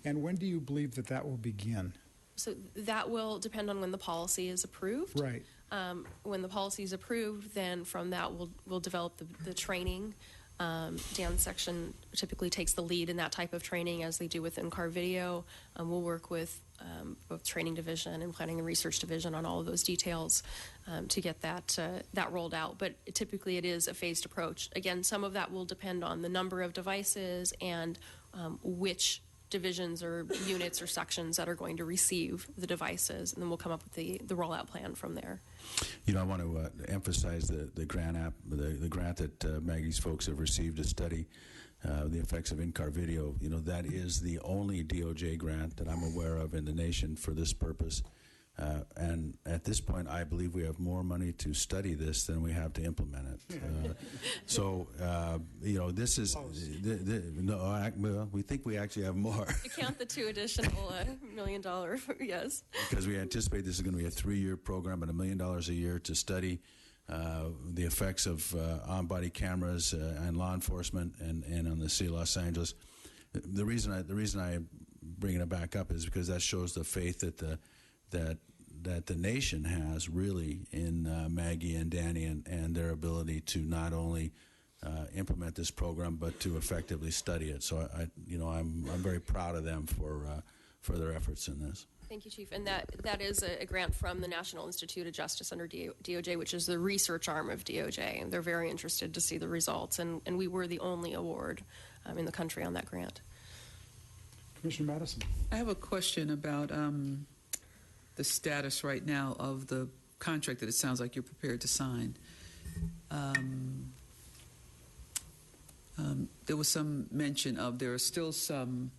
And when do you believe that will begin? So that will depend on when the policy is approved. Right. When the policy is approved, then from that we'll develop the training. Dan's section typically takes the lead in that type of training, as they do with in-car video. We'll work with both training division and planning and research division on all of those details to get that rolled out. But typically it is a phased approach. Again, some of that will depend on the number of devices and which divisions or units or sections that are going to receive the devices, and then we'll come up with the rollout plan from there. I want to emphasize the grant the grant that Maggie's folks have received to study the effects of in-car video. That is the only DOJ grant that I'm aware of in the nation for this purpose. And at this point, I believe we have more money to study this than we have to implement it. This is we think we actually have more. You count the 2 additional $1 million, yes. Because we anticipate this is going to be a 3-year program and $1 million a year to study the effects of on-body cameras and law enforcement and on the city of Los Angeles. The reason I bring it back up is because that shows the faith that the nation has really in Maggie and Danny and their ability to not only implement this program but to effectively study it. So I'm very proud of them for their efforts in this. Thank you, Chief. And that is a grant from the National Institute of Justice under DOJ, which is the research arm of DOJ. And they're very interested to see the results. And we were the only award in the country on that grant. Commissioner Madison. I have a question about the status right now of the contract that it sounds like you're prepared to sign. There was some mention of there are still some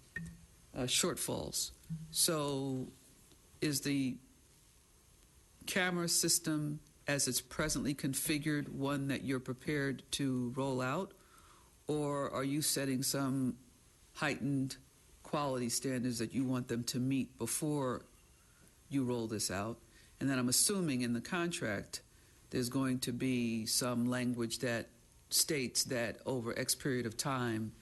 shortfalls. So is the camera system as it's presently configured one that you're prepared to roll out, or are you setting some heightened quality standards that you want them to meet before you roll this out? And then I'm assuming in the contract there's going to be some language that states that over X period of time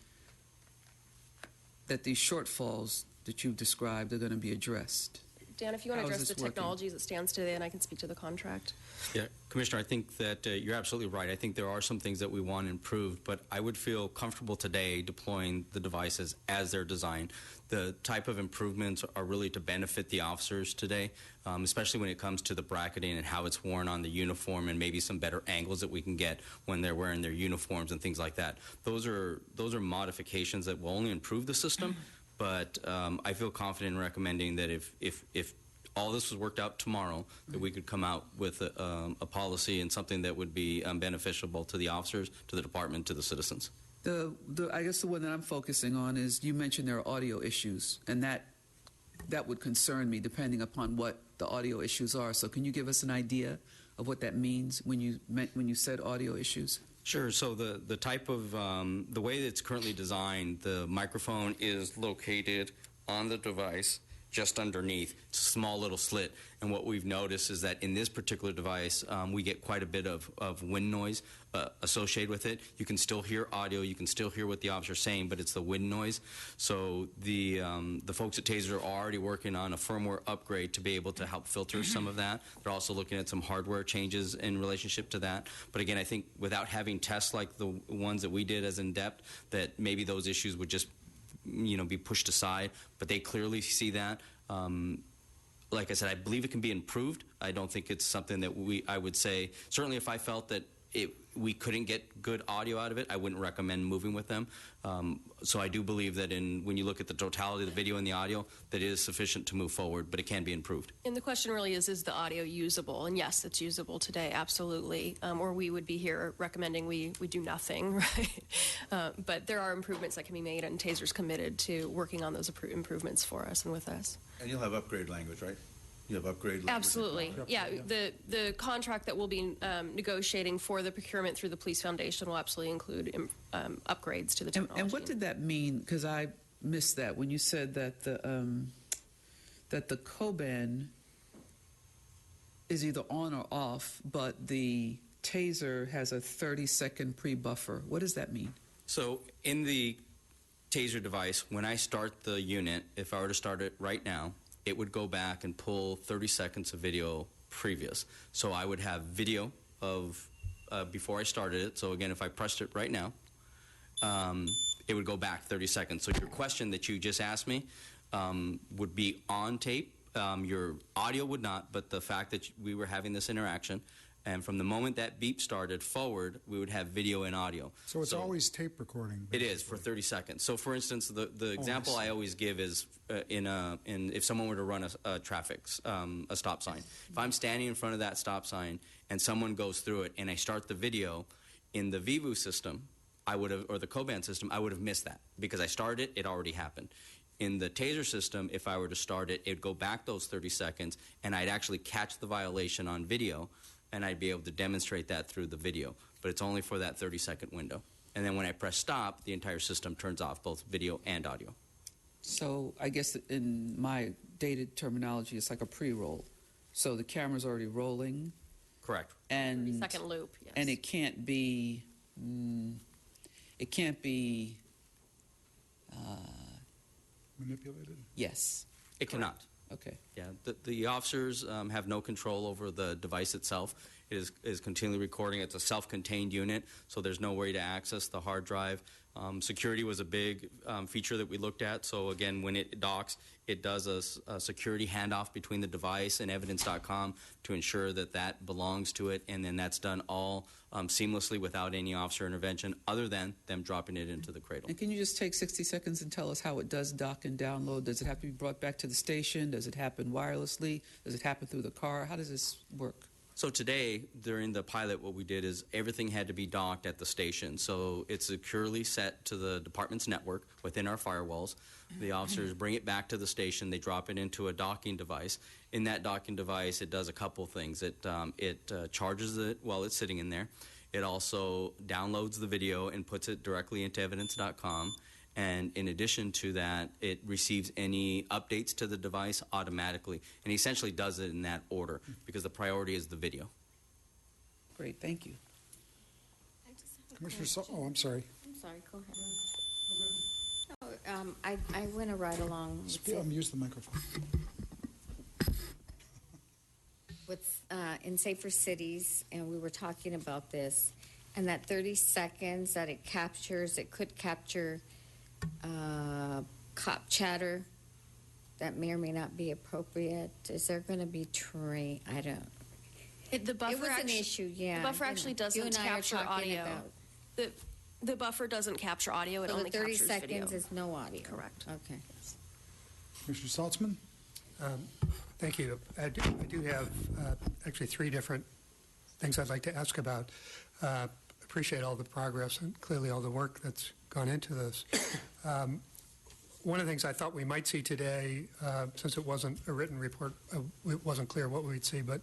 that these shortfalls that you've described are going to be addressed. Dan, if you want to How is address the this working? technology as it stands today, and I can speak to the contract. Yeah, Commissioner, I think that you're absolutely right. I think there are some things that we want improved, but I would feel comfortable today deploying the devices as they're designed. The type of improvements are really to benefit the officers today, especially when it comes to the bracketing and how it's worn on the uniform, and maybe some better angles that we can get when they're wearing their uniforms and things like that. Those are modifications that will only improve the system, but I feel confident in recommending that if all this was worked out tomorrow, that we could come out with a policy and something that would be beneficial both to the officers, to the department, to the citizens. I guess the one that I'm focusing on is you mentioned there are audio issues, and that would concern me depending upon what the audio issues are. So can you give us an idea of what that means when you said audio issues? Sure. So the type of the way that it's currently designed, the microphone is located on the device just underneath. It's a small little slit. And what we've noticed is that in this particular device, we get quite a bit of wind noise associated with it. You can still hear audio. You can still hear what the officer's saying, but it's the wind noise. So the folks at TASER are already working on a firmware upgrade to be able to help filter some of that. They're also looking at some hardware changes in relationship to that. But again, I think without having tests like the ones that we did as in-depth, that maybe those issues would just be pushed aside, but they clearly see that. Like I said, I believe it can be improved. I don't think it's something that I would say, certainly if I felt that we couldn't get good audio out of it, I wouldn't recommend moving with them. So I do believe that when you look at the totality of the video and the audio, that it is sufficient to move forward, but it can be improved. And the question really is the audio usable? And yes, it's usable today, absolutely. Or we would be here recommending we do nothing, right? But there are improvements that can be made, and TASER's committed to working on those improvements for us and with us. And you'll have upgrade language, right? You have upgrade language. Absolutely. Yeah, the contract that we'll be negotiating for the procurement through the Police Foundation will absolutely include upgrades to the technology. And what did that mean? Because I missed that when you said that the Coban is either on or off, but the TASER has a 30-second pre-buffer. What does that mean? So in the TASER device, when I start the unit, if I were to start it right now, it would go back and pull 30 seconds of video previous. So I would have video of before I started it. So again, if I pressed it right now, it would go back 30 seconds. So your question that you just asked me would be on tape. Your audio would not, but the fact that we were having this interaction, and from the moment that beep started forward, we would have video and audio. So it's always tape recording. It is for 30 seconds. So, for instance, the example I always give is if someone were to run a stop sign. If I'm standing in front of that stop sign and someone goes through it, and I start the video in the VIVU system, or the Coban system, I would have missed that because I started it already happened. In the TASER system, if I were to start it, it'd go back those 30 seconds, and I'd actually catch the violation on video, and I'd be able to demonstrate that through the video. But it's only for that 30-second window. And then when I press stop, the entire system turns off, both video and audio. So I guess in my dated terminology, it's like a pre-roll. So the camera's already rolling. Correct. And 30-second loop, yes. And it can't be manipulated? Yes. It cannot. Okay. Yeah, the officers have no control over the device itself. It is continually recording. It's a self-contained unit, so there's no way to access the hard drive. Security was a big feature that we looked at. So again, when it docks, it does a security handoff between the device and evidence.com to ensure that that belongs to it, and then that's done all seamlessly without any officer intervention other than them dropping it into the cradle. And can you just take 60 seconds and tell us how it does dock and download? Does it have to be brought back to the station? Does it happen wirelessly? Does it happen through the car? How does this work? So today, during the pilot, what we did is everything had to be docked at the station. So it's securely set to the department's network within our firewalls. The officers bring it back to the station. They drop it into a docking device. In that docking device, it does a couple things. It charges it while it's sitting in there. It also downloads the video and puts it directly into evidence.com. And in addition to that, it receives any updates to the device automatically. And essentially does it in that order because the priority is the video. Great, thank you. Commissioner, I'm sorry. I'm sorry, go ahead. No, I went right along. Use the microphone. with in Safer Cities, and we were talking about this, and that 30 seconds that it captures, it could capture cop chatter that may or may not be appropriate. Is there going to be train? I don't. The buffer It was an actu- are yeah. The buffer actually You doesn't and I are capture talking audio. about- The buffer doesn't capture audio. It So only the 30 captures seconds video. is no audio. Correct. Okay. Commissioner Saltzman? Thank you. I do have actually three different things I'd like to ask about. Appreciate all the progress and clearly all the work that's gone into this. One of the things I thought we might see today, since it wasn't a written report, it wasn't clear what we'd see, but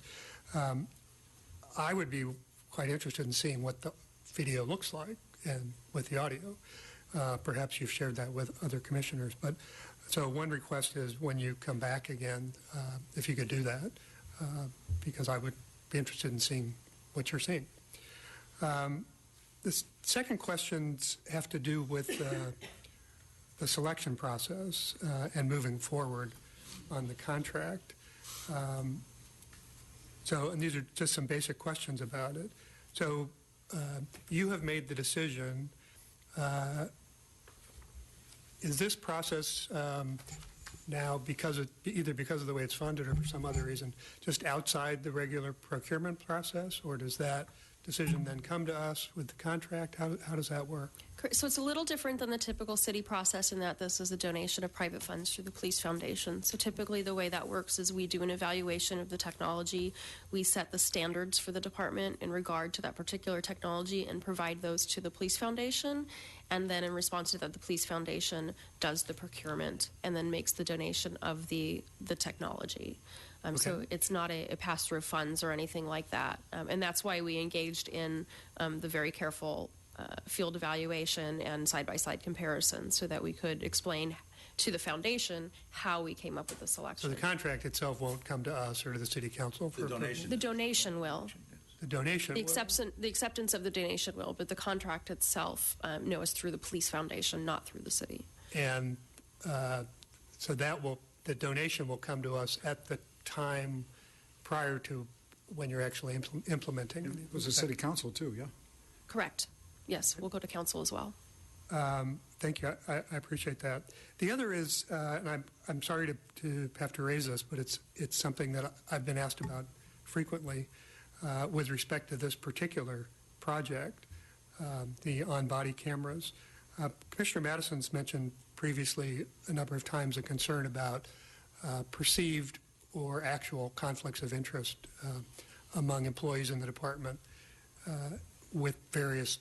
I would be quite interested in seeing what the video looks like and with the audio. Perhaps you've shared that with other commissioners. But so one request is when you come back again, if you could do that, because I would be interested in seeing what you're seeing. The second questions have to do with the selection process and moving forward on the contract. And these are just some basic questions about it. So you have made the decision. Is this process now either because of the way it's funded or for some other reason just outside the regular procurement process, or does that decision then come to us with the contract? How does that work? So it's a little different than the typical city process in that this is a donation of private funds through the Police Foundation. So typically the way that works is we do an evaluation of the technology. We set the standards for the department in regard to that particular technology and provide those to the Police Foundation. And then in response to that, the Police Foundation does the procurement and then makes the donation of the technology. So it's not a pass-through of funds or anything like that. And that's why we engaged in the very careful field evaluation and side-by-side comparison so that we could explain to the foundation how we came up with the selection. So the contract itself won't come to us or to the city council for approval? The donation will. The donation The will? acceptance of the donation will, but the contract itself, no, is through the Police Foundation, not through the city. And so the donation will come to us at the time prior to when you're actually implementing. It was the city council too, yeah? Correct. Yes, we'll go to council as well. Thank you. I appreciate that. The other is, and I'm sorry to have to raise this, but it's something that I've been asked about frequently with respect to this particular project, the on-body cameras. Commissioner Madison's mentioned previously a number of times a concern about perceived or actual conflicts of interest among employees in the department with various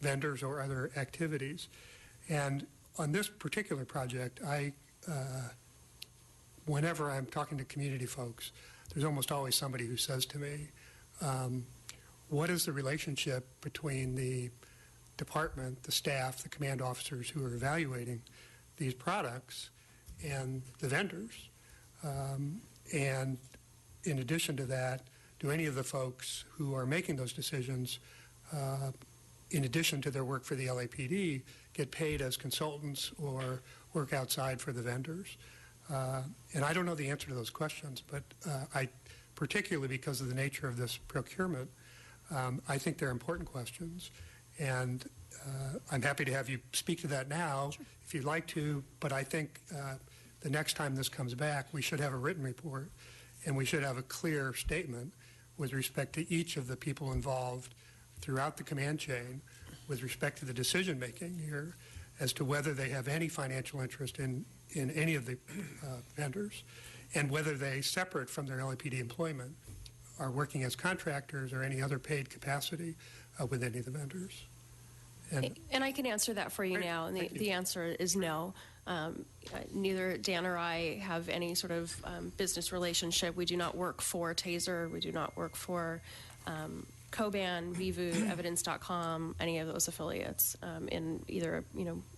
vendors or other activities. And on this particular project, whenever I'm talking to community folks, there's almost always somebody who says to me, what is the relationship between the department, the staff, the command officers who are evaluating these products and the vendors? And in addition to that, do any of the folks who are making those decisions, in addition to their work for the LAPD, get paid as consultants or work outside for the vendors? And I don't know the answer to those questions, but particularly because of the nature of this procurement, I think they're important questions. And I'm happy to have you speak to that now if you'd like to, but I think the next time this comes back, we should have a written report and we should have a clear statement with respect to each of the people involved throughout the command chain with respect to the decision making here as to whether they have any financial interest in any of the vendors and whether they, separate from their LAPD employment, are working as contractors or any other paid capacity with any of the vendors. And I can answer that for you now, and the answer is no. Neither Dan or I have any sort of business relationship. We do not work for TASER. We do not work for Coban, Vivu, Evidence.com, any of those affiliates in either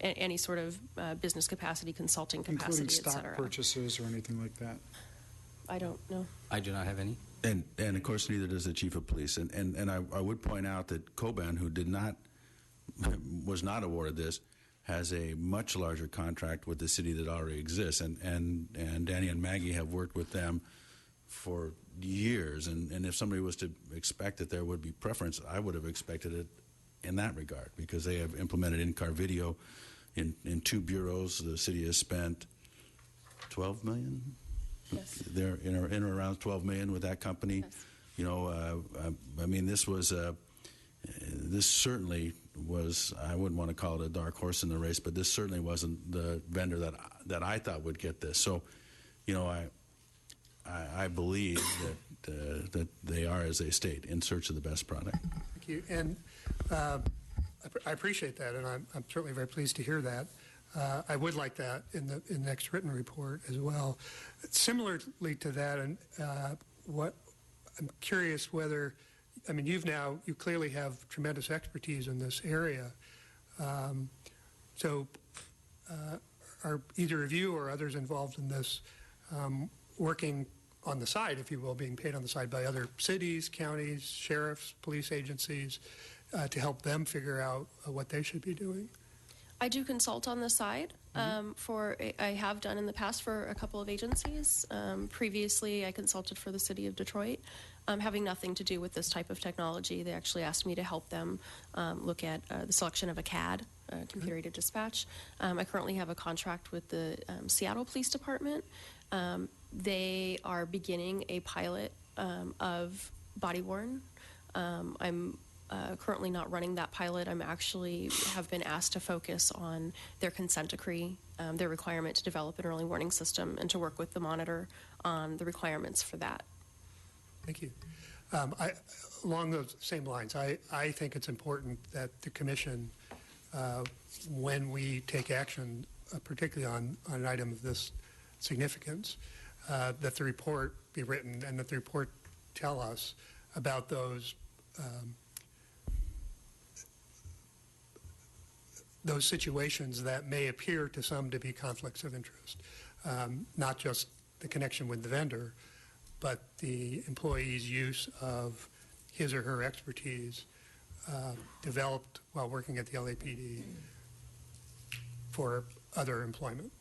any sort of business capacity, consulting capacity, including stock cetera. purchases or anything like that. I don't know. I do not have any. And of course, neither does the chief of police. And I would point out that Coban, who was not awarded this, has a much larger contract with the city that already exists. And Danny and Maggie have worked with them for years, and if somebody was to expect that there would be preference, I would have expected it in that regard, because they have implemented in-car video in 2 bureaus. The city has spent $12 million. Yes. They're in or around $12 million with that company. Yes. You know, I mean, this certainly was, I wouldn't want to call it a dark horse in the race, but this certainly wasn't the vendor that I thought would get this. So, you know, I believe that they are, as they state, in search of the best product. Thank you. And I appreciate that, and I'm certainly very pleased to hear that. I would like that in the next written report as well. Similarly to that, and what I'm curious whether, I mean, you clearly have tremendous expertise in this area. So are either of you or others involved in this working on the side, if you will, being paid on the side by other cities, counties, sheriffs, police agencies, to help them figure out what they should be doing? I do consult on the side. I have done in the past for a couple of agencies. Previously, I consulted for the city of Detroit, having nothing to do with this type of technology. They actually asked me to help them look at the selection of a CAD, computer aided dispatch. I currently have a contract with the Seattle Police Department. They are beginning a pilot of body worn. I'm currently not running that pilot. I'm actually have been asked to focus on their consent decree, their requirement to develop an early warning system, and to work with the monitor on the requirements for that. Thank you. Along those same lines, I think it's important that the commission, when we take action, particularly on an item of this significance, that the report be written and that the report tell us about those situations that may appear to some to be conflicts of interest, not just the connection with the vendor, but the employee's use of his or her expertise developed while working at the LAPD for other employment,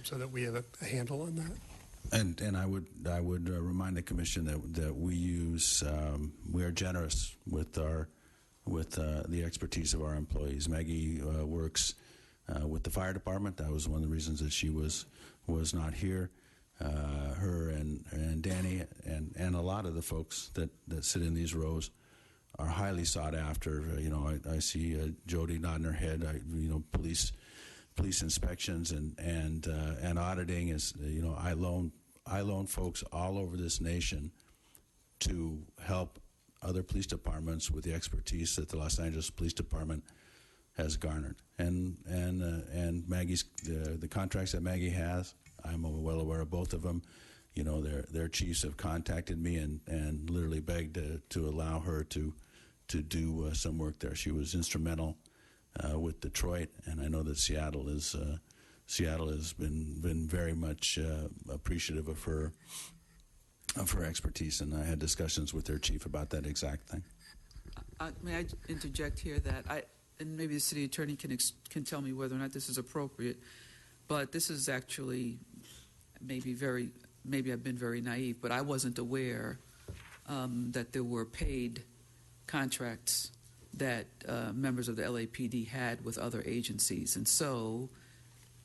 so that we have a handle on that. And I would remind the commission that we use we are generous with the expertise of our employees. Maggie works with the fire department. That was one of the reasons that she was not here. Her and Danny and a lot of the folks that sit in these rows are highly sought after. You know, I see Jody nodding her head. Police inspections and auditing is, you know, I loan folks all over this nation to help other police departments with the expertise that the Los Angeles Police Department has garnered. And Maggie's the contracts that Maggie has, I'm well aware of both of them. You know, their chiefs have contacted me and literally begged to allow her to do some work there. She was instrumental with Detroit, and I know that Seattle has been very much appreciative of her expertise, and I had discussions with their chief about that exact thing. May I interject here that and maybe the city attorney can tell me whether or not this is appropriate, but this is actually maybe I've been very naive, but I wasn't aware that there were paid contracts that members of the LAPD had with other agencies. And so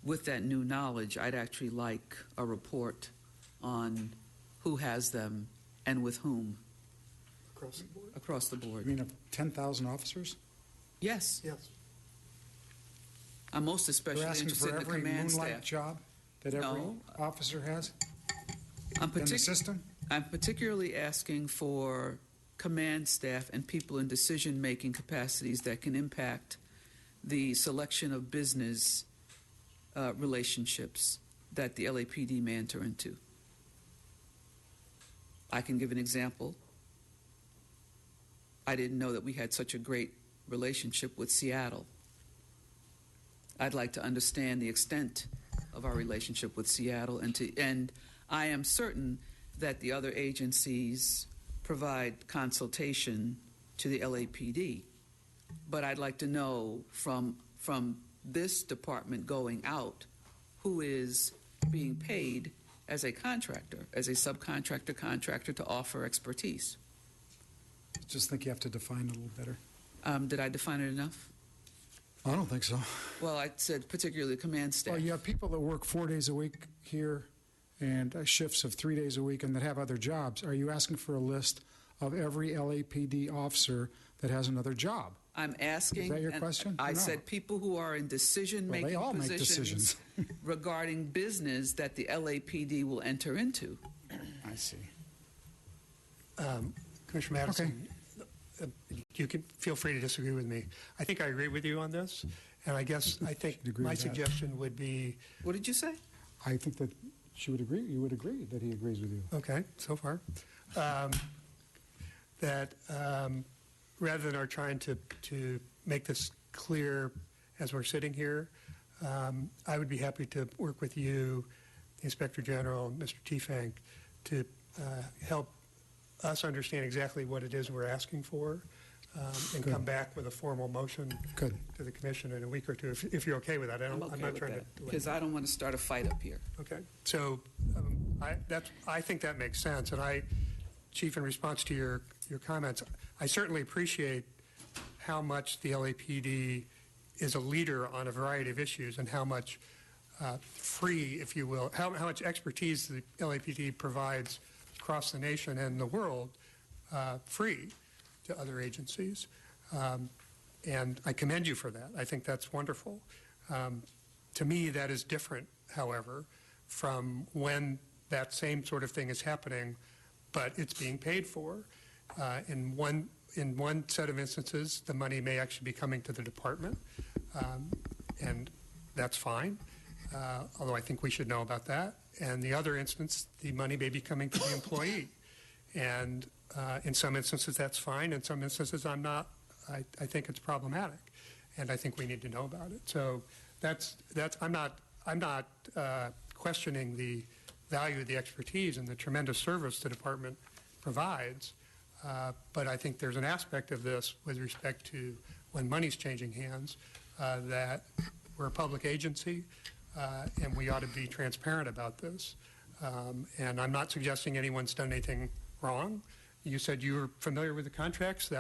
with that new knowledge, I'd actually like a report on who has them and with whom. Across the board? Across the board. You mean of 10,000 officers? Yes. Yes. I'm most especially You're asking interested for in the every command moonlight staff. job that every No. officer has I'm in the system? I'm particularly asking for command staff and people in decision-making capacities that can impact the selection of business relationships that the LAPD may enter into. I can give an example. I didn't know that we had such a great relationship with Seattle. I'd like to understand the extent of our relationship with Seattle, and I am certain that the other agencies provide consultation to the LAPD. But I'd like to know from this department going out who is being paid as a contractor, as a subcontractor, contractor to offer expertise. Just think you have to define it a little better. Did I define it enough? I don't think so. Well, I said particularly command staff. Well, you have people that work 4 days a week here and shifts of 3 days a week and that have other jobs. Are you asking for a list of every LAPD officer that has another job? I'm asking. Is that your and question? I No. said people who are in decision-making Well, they all make positions decisions. regarding business that the LAPD will enter into. I see. Commissioner Madison, you can feel free to disagree with me. I think I agree with you on this, and I think agree my with that. suggestion would be, What did you say? I think that she would agree. You would agree that he agrees with you. okay, so far, that rather than our trying to make this clear as we're sitting here, I would be happy to work with you, the Inspector General, and Mr. Tiefenk, to help us understand exactly what it is we're asking for, and Good. come back with a formal motion Good. to the commission in a week or two, if you're okay with that. I'm okay not with trying that to. because I don't want to start a fight up here. Okay, so I think that makes sense, and Chief, in response to your comments, I certainly appreciate how much the LAPD is a leader on a variety of issues and how much free, if you will, how much expertise the LAPD provides across the nation and the world free to other agencies. And I commend you for that. I think that's wonderful. To me, that is different, however, from when that same sort of thing is happening, but it's being paid for. In one set of instances, the money may actually be coming to the department, and that's fine, although I think we should know about that. And the other instance, the money may be coming to the employee. And in some instances, that's fine. In some instances, I'm not. I think it's problematic, and I think we need to know about it. So I'm not questioning the value of the expertise and the tremendous service the department provides. But I think there's an aspect of this with respect to when money's changing hands that we're a public agency and we ought to be transparent about this. And I'm not suggesting anyone's done anything wrong. You said you were familiar with the contracts.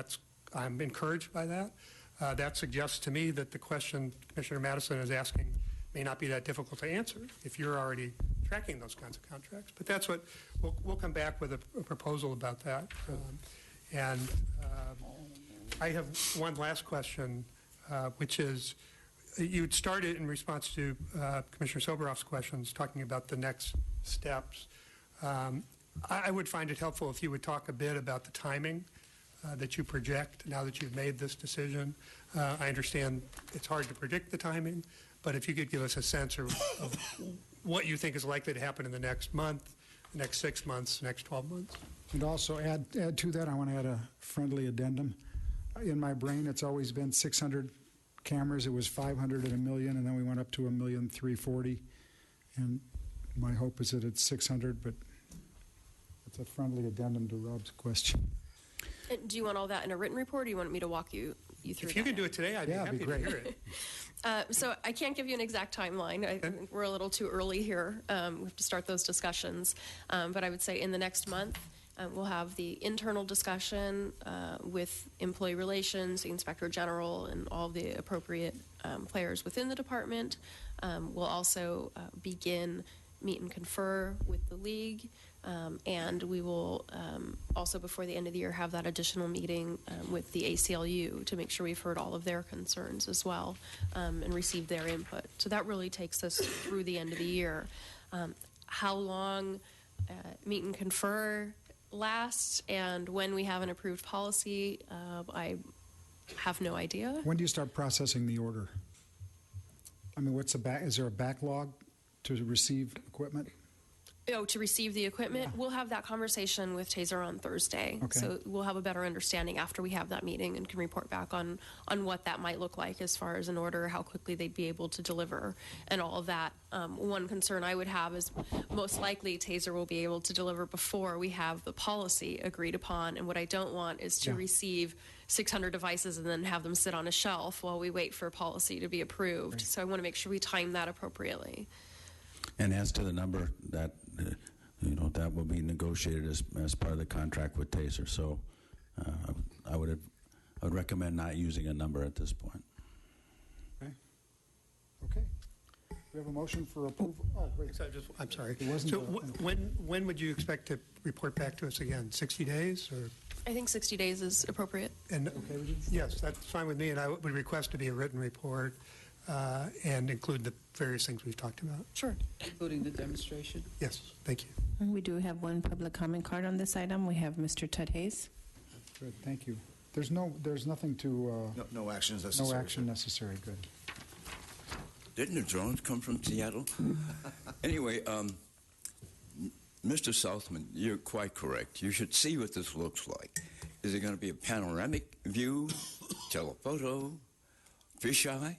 I'm encouraged by that. That suggests to me that the question Commissioner Madison is asking may not be that difficult to answer if you're already tracking those kinds of contracts. But that's what we'll come back with a proposal about that. I have one last question, which is you'd started in response to Commissioner Soberoff's questions talking about the next steps. I would find it helpful if you would talk a bit about the timing that you project now that you've made this decision. I understand it's hard to predict the timing, but if you could give us a sense of what you think is likely to happen in the next month, the next 6 months, the next 12 months. And also add to that, I want to add a friendly addendum. In my brain, it's always been 600 cameras. It was 500 and 1 million, and then we went up to 1,340,000. And my hope is that it's 600, but it's a friendly addendum to Rob's question. And do you want all that in a written report, or do you want me to walk you through If you that can do it today, I'd be happy to hear it. So I can't give you an exact timeline. I think we're a little too early here. We have to start those discussions. But I would say in the next month, we'll have the internal discussion with employee relations, the Inspector General, and all the appropriate players within the department. We'll also begin meet and confer with the league. And we will also, before the end of the year, have that additional meeting with the ACLU to make sure we've heard all of their concerns as well and received their input. So that really takes us through the end of the year. How long meet and confer lasts and when we have an approved policy, I have no idea. When do you start processing the order? I mean, is there a backlog to receive equipment? To receive the equipment, we'll have that conversation with Taser on Thursday. Okay. So we'll have a better understanding after we have that meeting and can report back on what that might look like as far as an order, how quickly they'd be able to deliver, and all of that. One concern I would have is most likely Taser will be able to deliver before we have the policy agreed upon. And what I don't want is to receive 600 devices and then have them sit on a shelf while we wait for policy to be approved. Right. So I want to make sure we time that appropriately. And as to the number, that will be negotiated as part of the contract with TASER. So I would recommend not using a number at this point. Okay. We have a motion for approval. Oh, wait. I'm sorry. It wasn't So a- when would you expect to report back to us again? 60 days or? I think 60 days is appropriate. And Okay with you? yes, that's fine with me. And I would request to be a written report and include the various things we've talked about. Sure. Including the demonstration. Yes, thank you. We do have one public comment card on this item. We have Mr. Ted Hayes. Good, thank you. There's nothing to, No actions necessary. no action necessary. Good. Didn't the drones come from Seattle? Anyway, Mr. Southman, you're quite correct. You should see what this looks like. Is it going to be a panoramic view, telephoto, fisheye?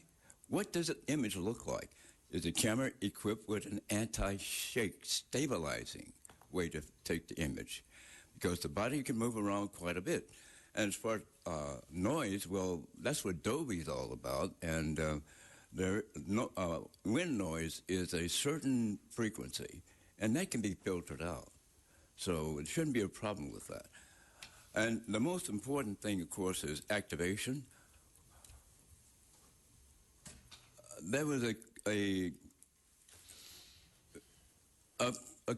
What does the image look like? Is the camera equipped with an anti-shake stabilizing way to take the image? Because the body can move around quite a bit. And as far as noise, well, that's what Dolby's all about. And wind noise is a certain frequency, and that can be filtered out. So it shouldn't be a problem with that. And the most important thing, of course, is activation. There was a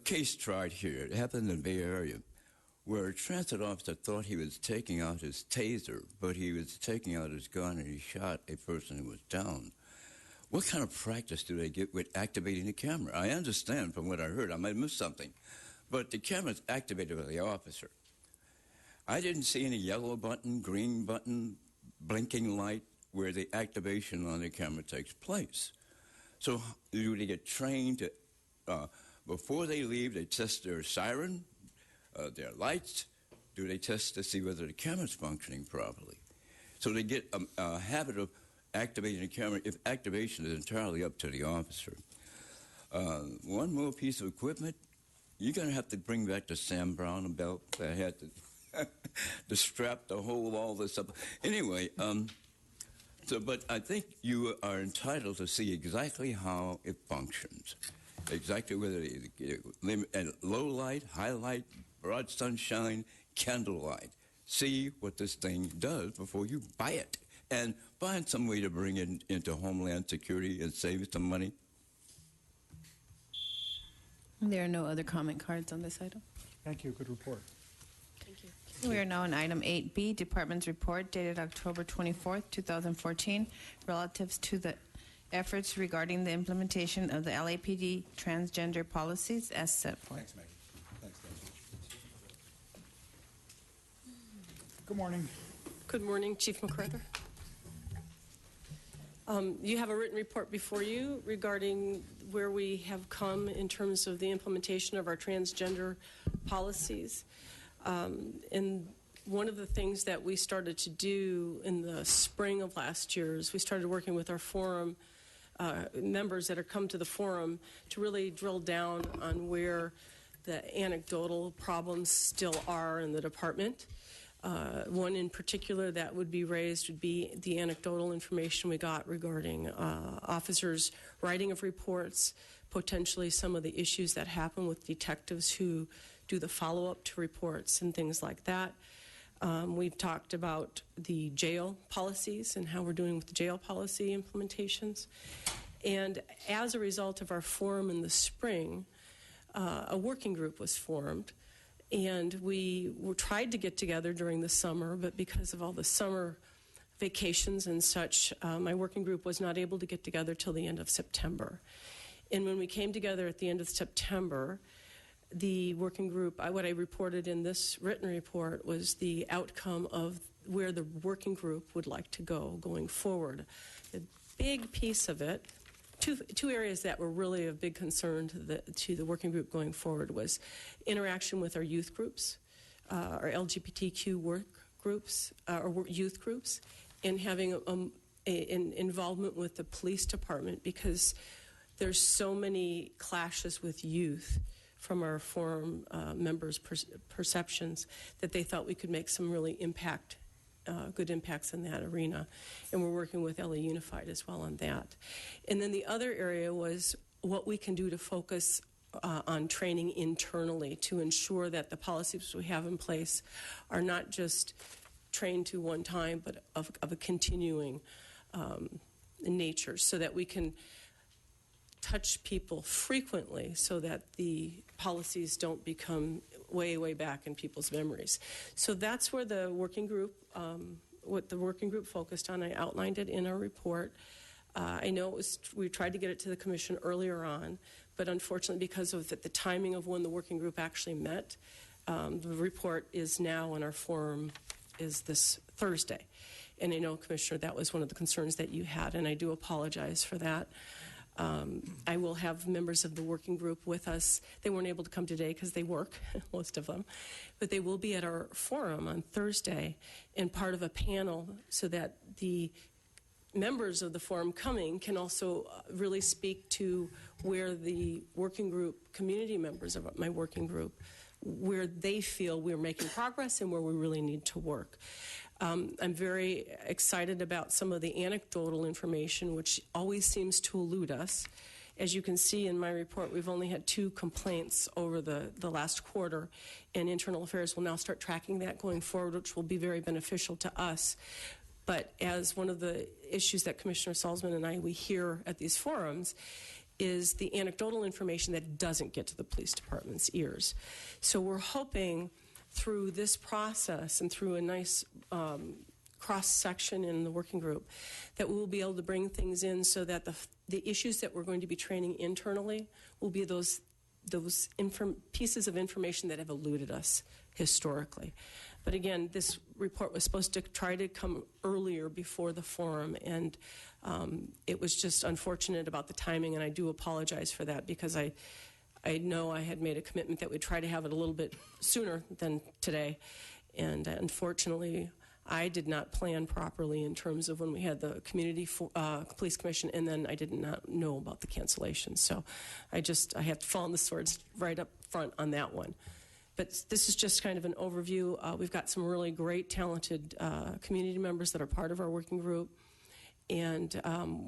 case tried here. It happened in the Bay Area, where a transit officer thought he was taking out his taser, but he was taking out his gun and he shot a person who was down. What kind of practice do they get with activating the camera? I understand from what I heard. I might have missed something. But the camera's activated by the officer. I didn't see any yellow button, green button, blinking light where the activation on the camera takes place. So do they get trained to, before they leave, they test their siren, their lights? Do they test to see whether the camera's functioning properly? So they get a habit of activating the camera, if activation is entirely up to the officer. One more piece of equipment, you're going to have to bring back the Sam Brown belt that had the strap to hold all this up. Anyway, but I think you are entitled to see exactly how it functions, exactly whether low light, high light, broad sunshine, candlelight. See what this thing does before you buy it. And find some way to bring it into Homeland Security and save some money. There are no other comment cards on this item. Thank you. Good report. Thank you. We are now on item 8B, Department's Report dated October 24th, 2014, relatives to the efforts regarding the implementation of the LAPD transgender policies as set forth. Thanks, Maggie. Thanks, Good morning. Good morning, Chief McCarther. You have a written report before you regarding where we have come in terms of the implementation of our transgender policies. And one of the things that we started to do in the spring of last year is we started working with our forum members that have come to the forum to really drill down on where the anecdotal problems still are in the department. One in particular that would be raised would be the anecdotal information we got regarding officers' writing of reports, potentially some of the issues that happen with detectives who do the follow-up to reports and things like that. We've talked about the jail policies and how we're doing with the jail policy implementations. And as a result of our forum in the spring, a working group was formed. And we tried to get together during the summer, but because of all the summer vacations and such, my working group was not able to get together till the end of September. And when we came together at the end of September, the working group, what I reported in this written report was the outcome of where the working group would like to go going forward. A big piece of it, two areas that were really of big concern to the working group going forward was interaction with our youth groups, our LGBTQ work groups, or youth groups, and having an involvement with the police department, because there's so many clashes with youth from our forum members' perceptions that they thought we could make some really good impacts in that arena. And we're working with LA Unified as well on that. And then the other area was what we can do to focus on training internally to ensure that the policies we have in place are not just trained to one time, but of a continuing nature, so that we can touch people frequently so that the policies don't become way back in people's memories. So that's where the working group, what the working group focused on. I outlined it in our report. I know we tried to get it to the commission earlier on, but unfortunately because of the timing of when the working group actually met, the report is now on our forum is this Thursday. And I know, Commissioner, that was one of the concerns that you had, and I do apologize for that. I will have members of the working group with us. They weren't able to come today because they work, most of them, but they will be at our forum on Thursday and part of a panel so that the members of the forum coming can also really speak to where the working group, community members of my working group, where they feel we're making progress and where we really need to work. I'm very excited about some of the anecdotal information, which always seems to elude us. As you can see in my report, we've only had 2 complaints over the last quarter, and Internal Affairs will now start tracking that going forward, which will be very beneficial to us. But as one of the issues that Commissioner Salzman and we hear at these forums is the anecdotal information that doesn't get to the police department's ears. So we're hoping through this process and through a nice cross-section in the working group that we'll be able to bring things in so that the issues that we're going to be training internally will be those pieces of information that have eluded us historically. But again, this report was supposed to try to come earlier before the forum, and it was just unfortunate about the timing, and I do apologize for that because I know I had made a commitment that we'd try to have it a little bit sooner than today, and unfortunately, I did not plan properly in terms of when we had the community police commission, and then I did not know about the cancellation. So I had to fall on the swords right up front on that one. But this is just kind of an overview. We've got some really great, talented community members that are part of our working group, and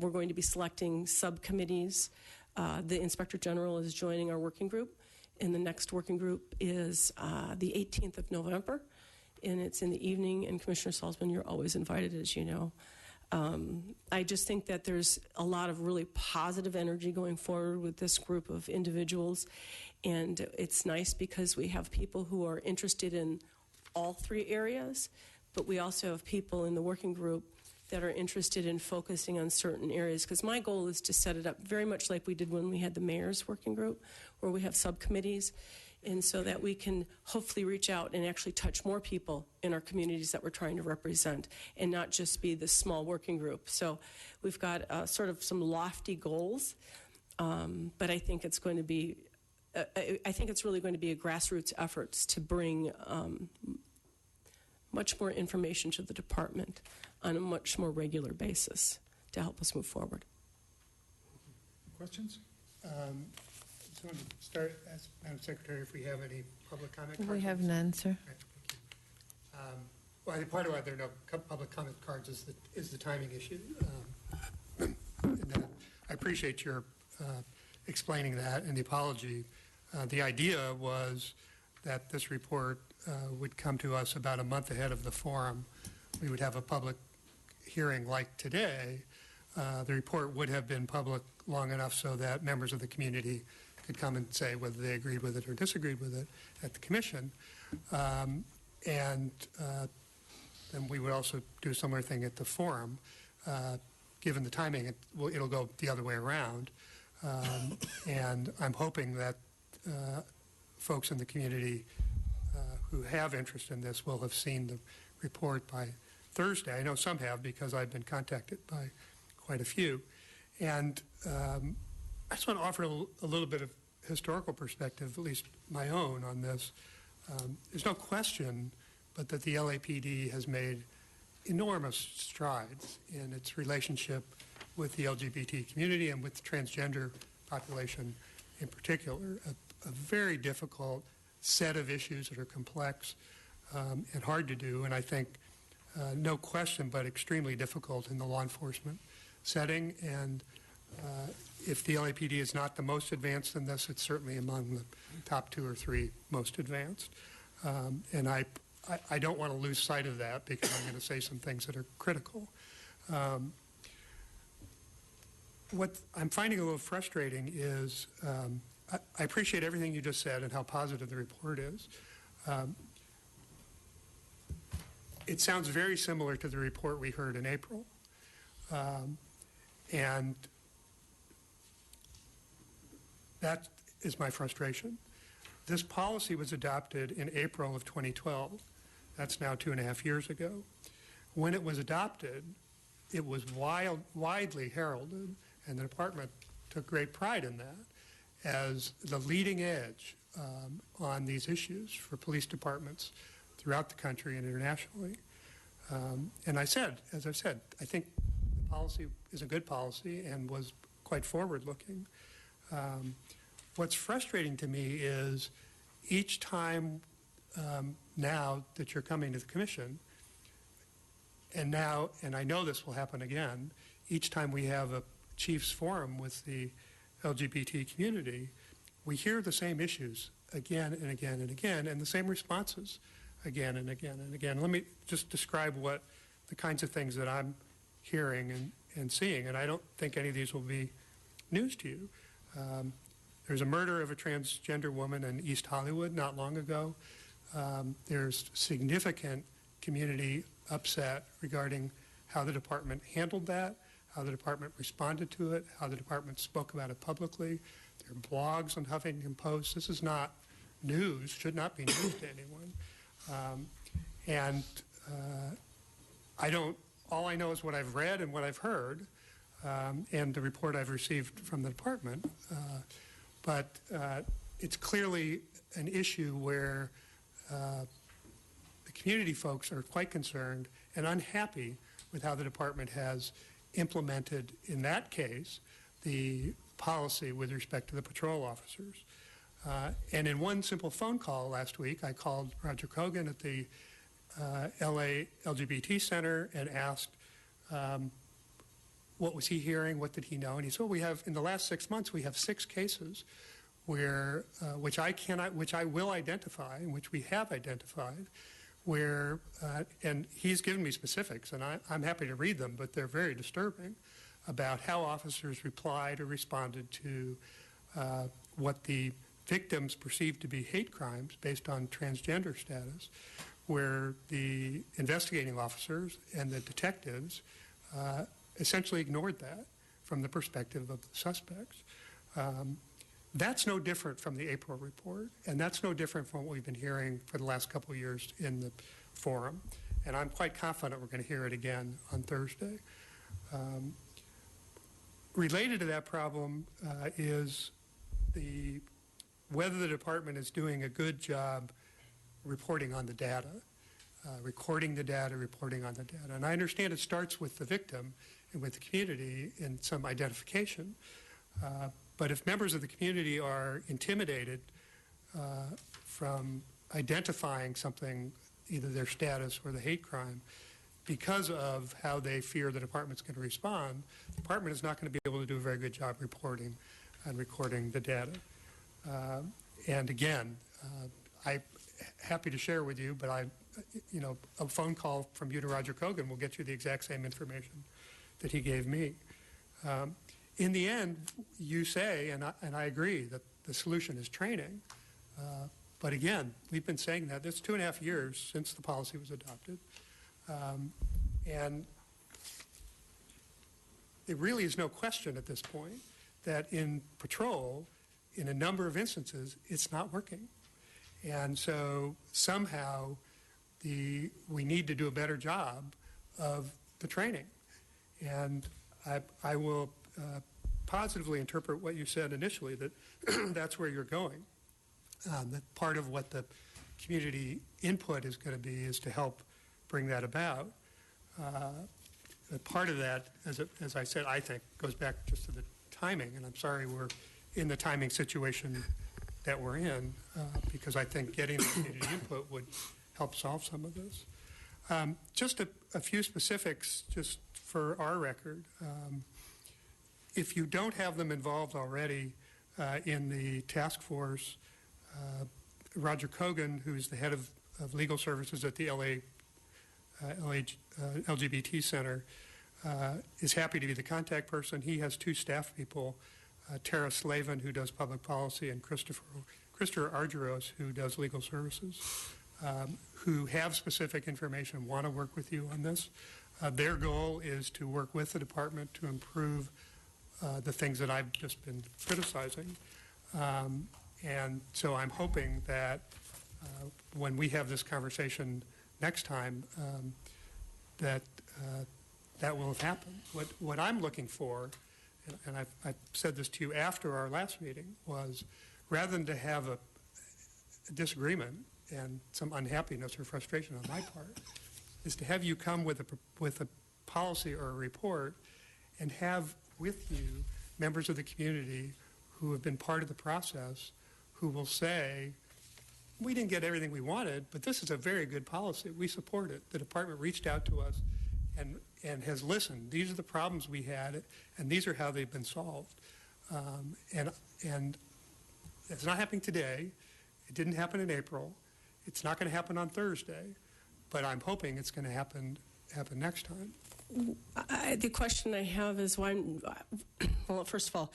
we're going to be selecting subcommittees. The Inspector General is joining our working group, and the next working group is the 18th of November, and it's in the evening, and Commissioner Salzman, you're always invited, as you know. I just think that there's a lot of really positive energy going forward with this group of individuals, and it's nice because we have people who are interested in all 3 areas, but we also have people in the working group that are interested in focusing on certain areas, because my goal is to set it up very much like we did when we had the mayor's working group, where we have subcommittees, and so that we can hopefully reach out and actually touch more people in our communities that we're trying to represent and not just be the small working group. So we've got sort of some lofty goals, but I think it's going to be, I think it's really going to be a grassroots efforts to bring much more information to the department on a much more regular basis to help us move forward. Questions? So to start, ask Madam Secretary if we have any public comment cards. We have none, sir. Okay, thank you. Well, I think part of why there are no public comment cards is the timing issue. And I appreciate your explaining that and the apology. The idea was that this report would come to us about a month ahead of the forum. We would have a public hearing like today. The report would have been public long enough so that members of the community could come and say whether they agreed with it or disagreed with it at the commission. And then we would also do a similar thing at the forum. Given the timing, it'll go the other way around. And I'm hoping that folks in the community who have interest in this will have seen the report by Thursday. I know some have because I've been contacted by quite a few. And I just want to offer a little bit of historical perspective, at least my own, on this. There's no question but that the LAPD has made enormous strides in its relationship with the LGBT community and with the transgender population in particular. A very difficult set of issues that are complex and hard to do, and I think no question but extremely difficult in the law enforcement setting. And If the LAPD is not the most advanced in this, it's certainly among the top 2 or 3 most advanced. And I don't want to lose sight of that because I'm going to say some things that are critical. What I'm finding a little frustrating is I appreciate everything you just said and how positive the report is. It sounds very similar to the report we heard in April. And that is my frustration. This policy was adopted in April of 2012. That's now 2.5 years ago. When it was adopted, it was widely heralded, and the department took great pride in that, as the leading edge on these issues for police departments throughout the country and internationally. And as I've said, I think the policy is a good policy and was quite forward-looking. What's frustrating to me is each time now that you're coming to the commission, and I know this will happen again, each time we have a chiefs forum with the LGBT community, we hear the same issues again and again and again, and the same responses again and again and again. Let me just describe what the kinds of things that I'm hearing and seeing, and I don't think any of these will be news to you. There's a murder of a transgender woman in East Hollywood not long ago. There's significant community upset regarding how the department handled that, how the department responded to it, how the department spoke about it publicly. There are blogs on Huffington Post. This is not news, should not be news to anyone. All I know is what I've read and what I've heard, and the report I've received from the department. But it's clearly an issue where the community folks are quite concerned and unhappy with how the department has implemented, in that case, the policy with respect to the patrol officers. And in one simple phone call last week, I called Roger Kogan at the LA LGBT Center and asked what was he hearing, what did he know, and he said, well, we have, in the last 6 months, we have 6 cases where, which I will identify, and which we have identified, where, and he's given me specifics, and I'm happy to read them, but they're very disturbing, about how officers replied or responded to what the victims perceived to be hate crimes based on transgender status, where the investigating officers and the detectives essentially ignored that from the perspective of the suspects. That's no different from the April report, and that's no different from what we've been hearing for the last couple of years in the forum. And I'm quite confident we're going to hear it again on Thursday. Related to that problem is whether the department is doing a good job reporting on the data, recording the data, reporting on the data. And I understand it starts with the victim and with the community in some identification. But if members of the community are intimidated from identifying something, either their status or the hate crime, because of how they fear the department's going to respond, the department is not going to be able to do a very good job reporting and recording the data. And again, I'm happy to share with you, but a phone call from you to Roger Kogan will get you the exact same information that he gave me. In the end, you say, and I agree, that the solution is training. But again, we've been saying that. It's 2.5 years since the policy was adopted. And there really is no question at this point that in patrol, in a number of instances, it's not working. And so somehow we need to do a better job of the training. And I will positively interpret what you said initially, that that's where you're going. That part of what the community input is going to be is to help bring that about. Part of that, as I said, I think goes back just to the timing, and I'm sorry we're in the timing situation that we're in, because I think getting the community input would help solve some of this. Just a few specifics, just for our record. if you don't have them involved already in the task force, Roger Kogan, who's the head of legal services at the LA LGBT Center, is happy to be the contact person. He has two staff people, Tara Slavin, who does public policy, and Christopher Argyros, who does legal services, who have specific information, want to work with you on this. Their goal is to work with the department to improve the things that I've just been criticizing. And so I'm hoping that when we have this conversation next time, that will have happened. What I'm looking for, and I've said this to you after our last meeting, was rather than to have a disagreement and some unhappiness or frustration on my part, is to have you come with a policy or a report and have with you members of the community who have been part of the process who will say, we didn't get everything we wanted, but this is a very good policy. We support it. The department reached out to us and has listened. These are the problems we had, and these are how they've been solved. And it's not happening today. It didn't happen in April. It's not going to happen on Thursday, but I'm hoping it's going to happen next time. The question I have is why, well, first of all,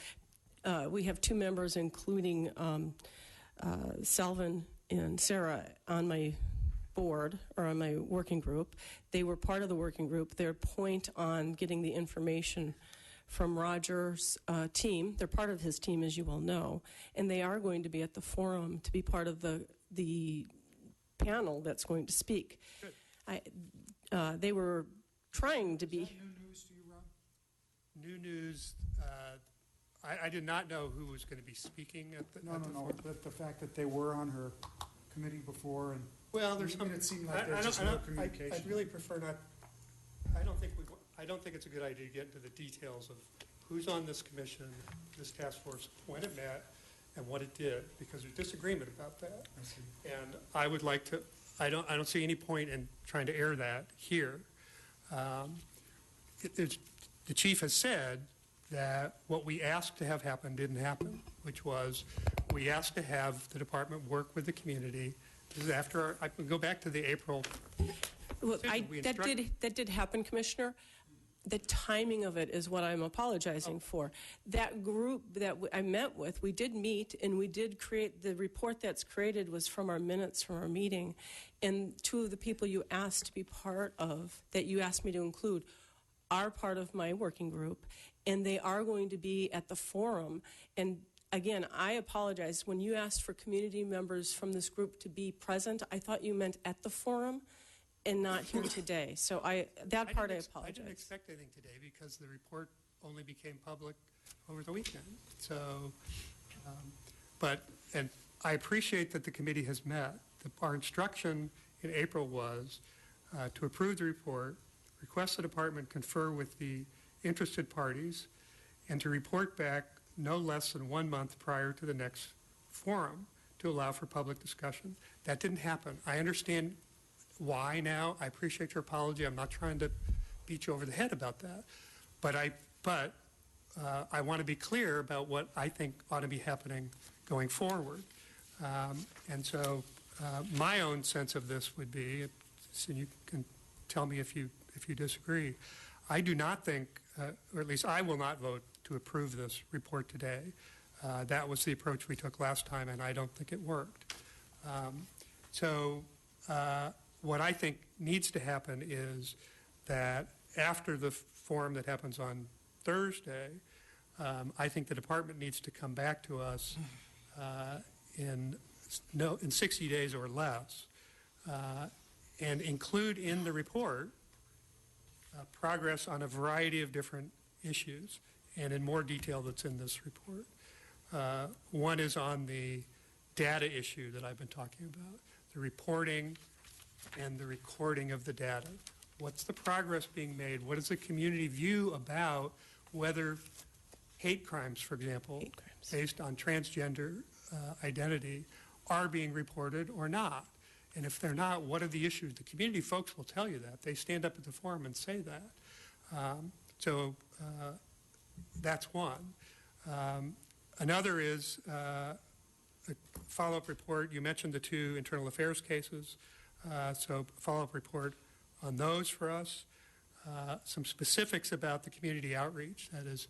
we have two members, including Selvin and Sarah, on my board or on my working group. They were part of the working group. Their point on getting the information from Roger's team, they're part of his team, as you all know, and they are going to be at the forum to be part of the panel that's going to speak. They were trying to be. Is that new news to you, Rob? New news. I did not know who was going to be speaking at the forum. But the fact that they were on her committee before, and well, there's some. It seemed like there's just no communication. I'd really prefer not. I don't think it's a good idea to get into the details of who's on this commission, this task force, when it met, and what it did, because there's disagreement about that. I see. And I would like to. I don't see any point in trying to air that here. The chief has said that what we asked to have happen didn't happen, which was we asked to have the department work with the community. This is after I can go back to the April. Well, that did happen, Commissioner. The timing of it is what I'm apologizing for. That group that I met with, we did meet and we did create, the report that's created was from our minutes from our meeting. And two of the people you asked to be part of, that you asked me to include, are part of my working group. And they are going to be at the forum. And again, I apologize. When you asked for community members from this group to be present, I thought you meant at the forum and not here today. So I apologize. I didn't expect anything today because the report only became public over the weekend. So, and I appreciate that the committee has met. Our instruction in April was to approve the report, request the department confer with the interested parties, and to report back no less than 1 month prior to the next forum to allow for public discussion. That didn't happen. I understand why now. I appreciate your apology. I'm not trying to beat you over the head about that. But I want to be clear about what I think ought to be happening going forward. And so my own sense of this would be, and you can tell me if you disagree, I do not think, or at least I will not vote to approve this report today. That was the approach we took last time, and I don't think it worked. What I think needs to happen is that after the forum that happens on Thursday, I think the department needs to come back to us in 60 days or less and include in the report progress on a variety of different issues and in more detail that's in this report. One is on the data issue that I've been talking about, the reporting and the recording of the data. What's the progress being made? What is the community view about whether hate crimes, for example, based on transgender identity, are being reported or not? And if they're not, what are the issues? The community folks will tell you that. They stand up at the forum and say that. that's one. Another is a follow-up report. You mentioned the 2 internal affairs cases, so follow-up report on those for us. Some specifics about the community outreach, that is,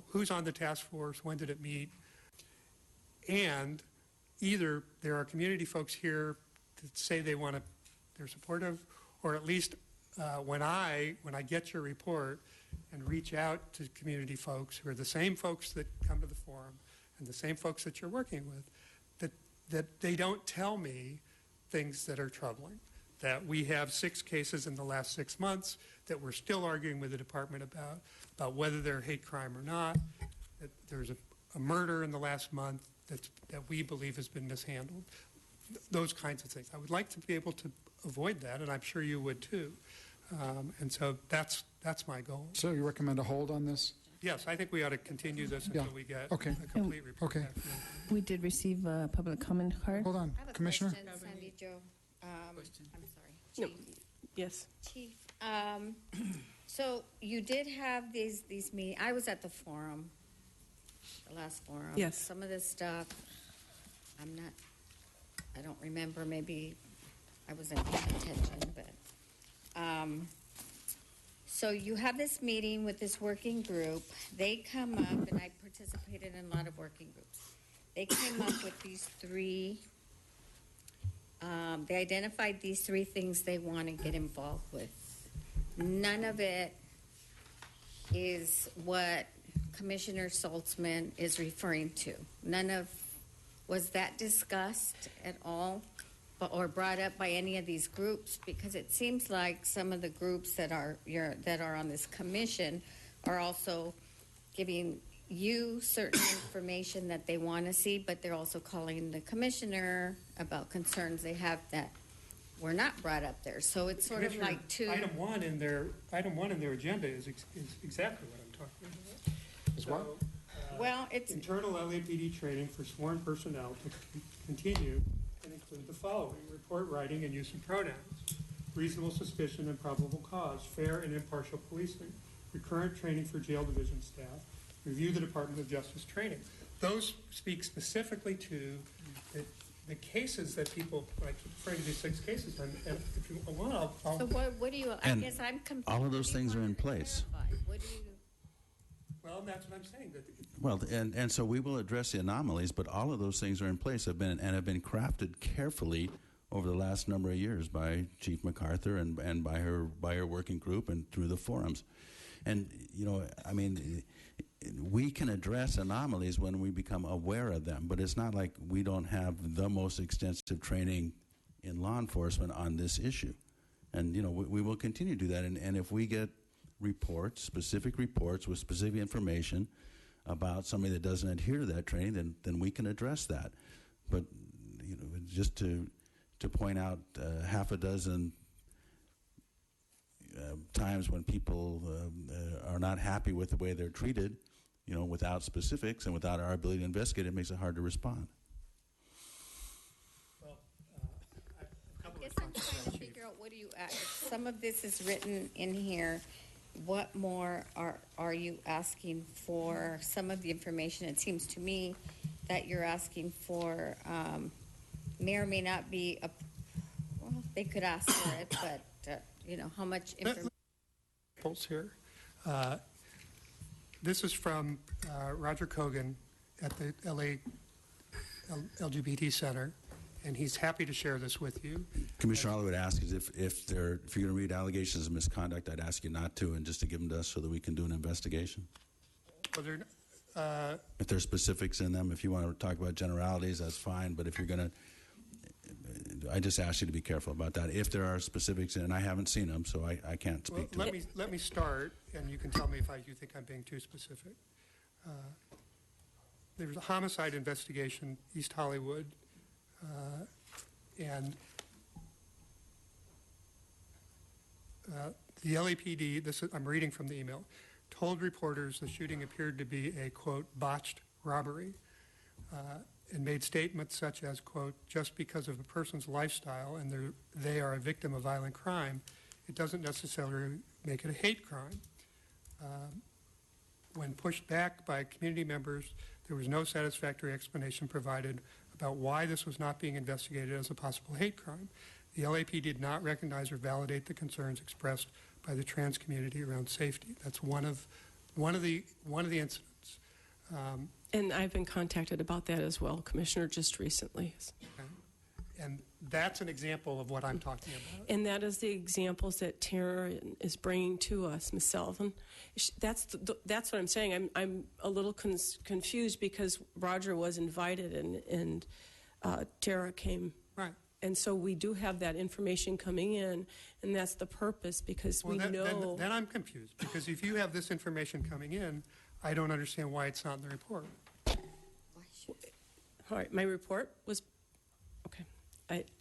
who's on the task force, when did it meet, and either there are community folks here that say they're supportive, or at least when I get your report and reach out to community folks who are the same folks that come to the forum and the same folks that you're working with, that they don't tell me things that are troubling. That we have 6 cases in the last 6 months that we're still arguing with the department about whether they're hate crime or not. That there's a murder in the last month that we believe has been mishandled. Those kinds of things. I would like to be able to avoid that, and I'm sure you would too. And so that's my goal. So you recommend a hold on this? Yes, I think we ought to continue this until we get a complete report. Okay. We did receive a public comment card. Hold on, I have a Commissioner? question, Sandy Jo. I'm sorry. No. Yes. Chief, so you did have these meetings. I was at the forum, the last forum. Yes. Some of this stuff, I don't remember. Maybe I wasn't paying attention, but. So you have this meeting with this working group. They come up, and I participated in a lot of working groups. They came up with these 3. They identified these 3 things they want to get involved with. None of it is what Commissioner Saltzman is referring to. Was that discussed at all or brought up by any of these groups? Because it seems like some of the groups that are on this commission are also giving you certain information that they want to see, but they're also calling the commissioner about concerns they have that were not brought up there. So it's sort of like 2. Item one in their agenda is exactly what I'm talking about. Is what? Well, it's internal LAPD training for sworn personnel to continue and include the following: report writing and use of pronouns, reasonable suspicion and probable cause, fair and impartial policing, recurrent training for jail division staff, review the Department of Justice training. Those speak specifically to the cases that people, I keep referring to these 6 cases, and if you want, I'll So what do you, I And guess I'm confused. all of those things are in place. What do you, well, that's what I'm saying. Well, and so we will address the anomalies, but all of those things are in place, have been crafted carefully over the last number of years by Chief MacArthur and by her working group and through the forums. And, I mean, we can address anomalies when we become aware of them, but it's not like we don't have the most extensive training in law enforcement on this issue. And, we will continue to do that. And if we get specific reports with specific information about somebody that doesn't adhere to that training, then we can address that. But, just to point out half a dozen times when people are not happy with the way they're treated, without specifics and without our ability to investigate, it makes it hard to respond. Well, I guess I'm trying to figure out what do you, if some of this is written in here, what more are you asking for? Some of the information, it seems to me that you're asking for may or may not be, well, they could ask for it, but, how much information? here. This is from Roger Kogan at the LA LGBT Center, and he's happy to share this with you. Commissioner, all I would ask is if you're going to read allegations of misconduct, I'd ask you not to, and just to give them to us so that we can do an investigation. Well, if there's specifics in them, if you want to talk about generalities, that's fine. But if you're going to, I just ask you to be careful about that. If there are specifics, and I haven't seen them, so I can't speak to it. Let me start, and you can tell me if you think I'm being too specific. There was a homicide investigation, East Hollywood, and the LAPD, I'm reading from the email, told reporters the shooting appeared to be a, quote, botched robbery, and made statements such as, quote, just because of a person's lifestyle and they are a victim of violent crime, it doesn't necessarily make it a hate crime. when pushed back by community members, there was no satisfactory explanation provided about why this was not being investigated as a possible hate crime. The LAPD did not recognize or validate the concerns expressed by the trans community around safety. That's one of the incidents. And I've been contacted about that as well, Commissioner, just recently. And that's an example of what I'm talking about. And that is the examples that Tara is bringing to us, Ms. Sullivan. That's what I'm saying. I'm a little confused because Roger was invited and Tara came. Right. And so we do have that information coming in, and that's the purpose because we know. Then I'm confused because if you have this information coming in, I don't understand why it's not in the report. All right, my report was okay.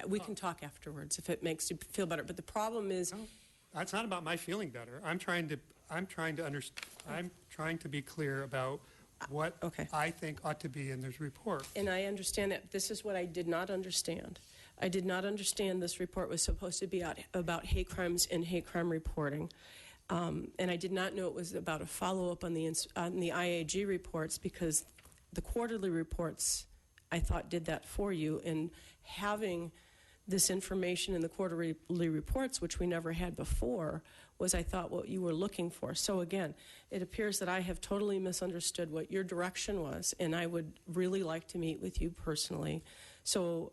We can talk afterwards if it makes you feel better. But the problem is, no, that's not about my feeling better. I'm trying to be clear about what I think ought to be in this report. And I understand that. This is what I did not understand. I did not understand this report was supposed to be about hate crimes and hate crime reporting. And I did not know it was about a follow-up on the IAG reports because the quarterly reports, I thought, did that for you. And having this information in the quarterly reports, which we never had before, was, I thought, what you were looking for. So again, it appears that I have totally misunderstood what your direction was, and I would really like to meet with you personally. So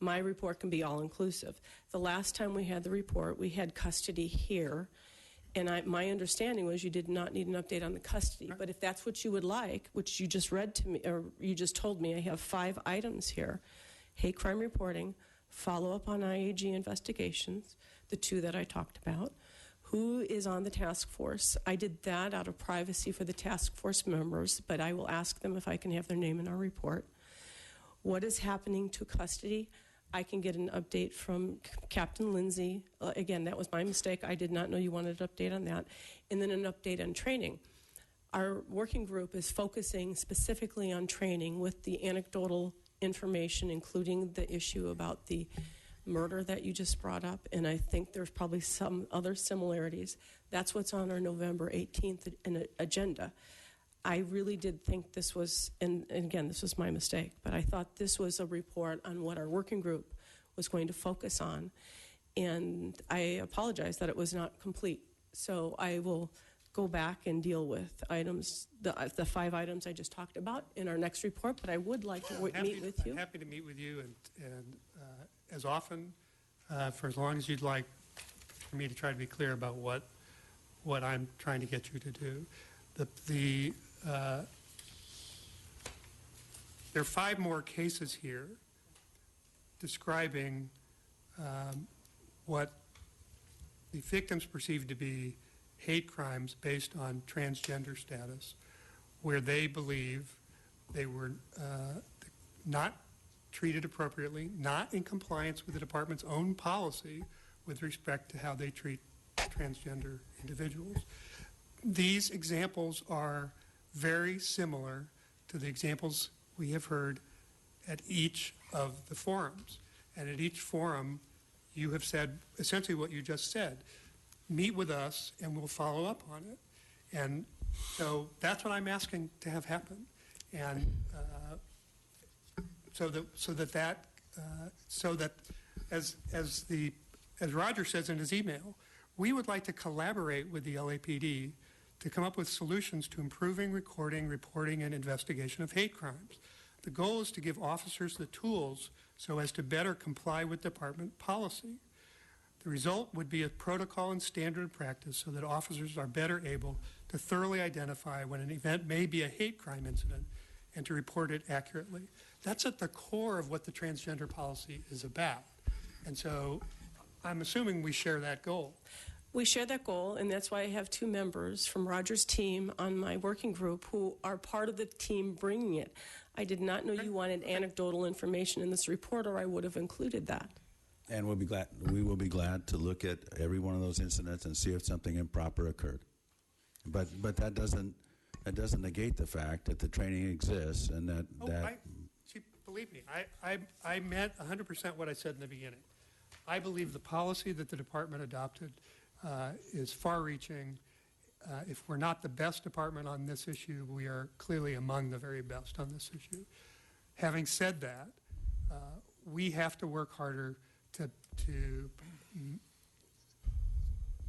my report can be all-inclusive. The last time we had the report, we had custody here, and my understanding was you did not need an update on the custody. But if that's what you would like, which you just read to me, or you just told me, I have 5 items here: hate crime reporting, follow-up on IAG investigations, the 2 that I talked about, who is on the task force. I did that out of privacy for the task force members, but I will ask them if I can have their name in our report. What is happening to custody? I can get an update from Captain Lindsay. Again, that was my mistake. I did not know you wanted an update on that. And then an update on training. Our working group is focusing specifically on training with the anecdotal information, including the issue about the murder that you just brought up, and I think there's probably some other similarities. That's what's on our November 18th agenda. I really did think this was, and again, this was my mistake, but I thought this was a report on what our working group was going to focus on, and I apologize that it was not complete. So I will go back and deal with items, the 5 items I just talked about in our next report, but I would like to meet with you. I'm happy to meet with you and as often, for as long as you'd like, for me to try to be clear about what I'm trying to get you to do. There are 5 more cases here describing what the victims perceive to be hate crimes based on transgender status, where they believe they were not treated appropriately, not in compliance with the department's own policy with respect to how they treat transgender individuals. These examples are very similar to the examples we have heard at each of the forums. And at each forum, you have said essentially what you just said. Meet with us and we'll follow up on it. And so that's what I'm asking to have happen. And so that as Roger says in his email, we would like to collaborate with the LAPD to come up with solutions to improving recording, reporting, and investigation of hate crimes. The goal is to give officers the tools so as to better comply with department policy. The result would be a protocol and standard practice so that officers are better able to thoroughly identify when an event may be a hate crime incident and to report it accurately. That's at the core of what the transgender policy is about. And so I'm assuming we share that goal. We share that goal, and that's why I have 2 members from Roger's team on my working group who are part of the team bringing it. I did not know you wanted anecdotal information in this report, or I would have included that. And we will be glad to look at every one of those incidents and see if something improper occurred. But that doesn't negate the fact that the training exists and that. Believe me, I meant 100% what I said in the beginning. I believe the policy that the department adopted is far-reaching. if we're not the best department on this issue, we are clearly among the very best on this issue. Having said that, we have to work harder to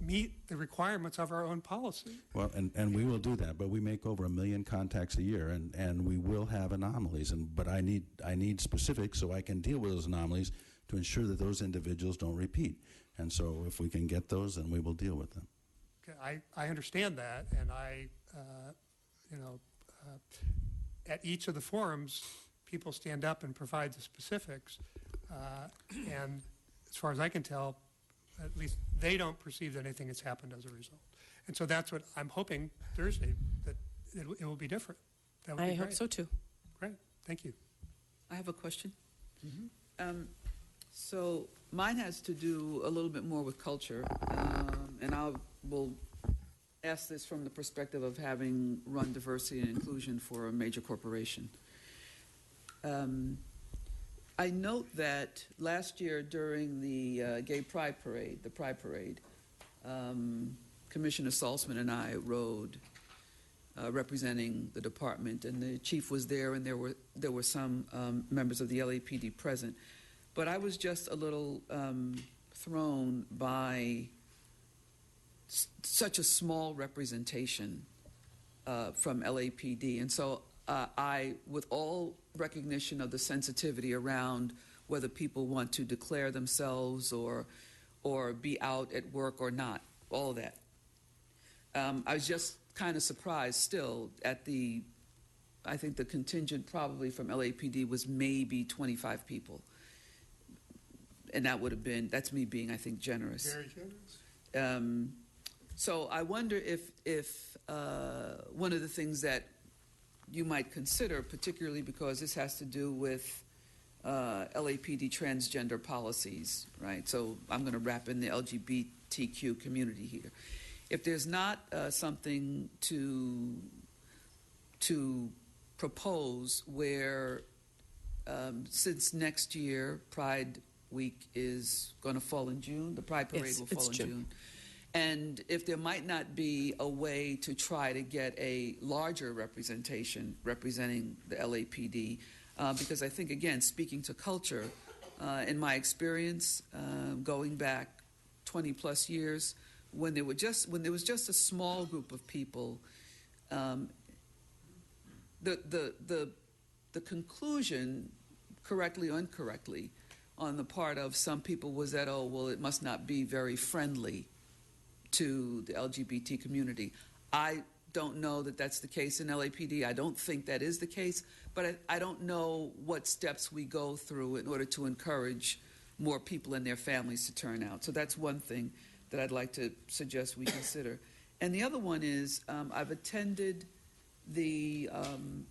meet the requirements of our own policy. Well, and we will do that, but we make over 1 million contacts a year, and we will have anomalies. But I need specifics so I can deal with those anomalies to ensure that those individuals don't repeat. And so if we can get those, then we will deal with them. Okay, I understand that, and at each of the forums, people stand up and provide the specifics, and as far as I can tell, at least they don't perceive that anything has happened as a result. And so that's what I'm hoping Thursday, that it will be different. That would be I hope great. so too. Great, thank you. I have a question. So mine has to do a little bit more with culture, and I will ask this from the perspective of having run diversity and inclusion for a major corporation. I note that last year during the Gay Pride Parade, Commissioner Saltzman and I rode representing the department, and the chief was there, and there were some members of the LAPD present. But I was just a little thrown by such a small representation from LAPD. And so I, with all recognition of the sensitivity around whether people want to declare themselves or be out at work or not, all of that, I was just kind of surprised still at I think the contingent probably from LAPD was maybe 25 people. And that's me being, I think, generous. Very generous. So I wonder if one of the things that you might consider, particularly because this has to do with LAPD transgender policies, right? So I'm going to wrap in the LGBTQ community here. If there's not something to propose where, since next year Pride Week is going to fall in June, the Pride Parade will fall in June. And if there might not be a way to try to get a larger representation representing the LAPD, because I think, again, speaking to culture, in my experience, going back 20 plus years, when there was just a small group of people, the conclusion, correctly or incorrectly, on the part of some people was that, oh, well, it must not be very friendly to the LGBT community. I don't know that that's the case in LAPD. I don't think that is the case, but I don't know what steps we go through in order to encourage more people and their families to turn out. So that's one thing that I'd like to suggest we consider. And the other one is I've attended the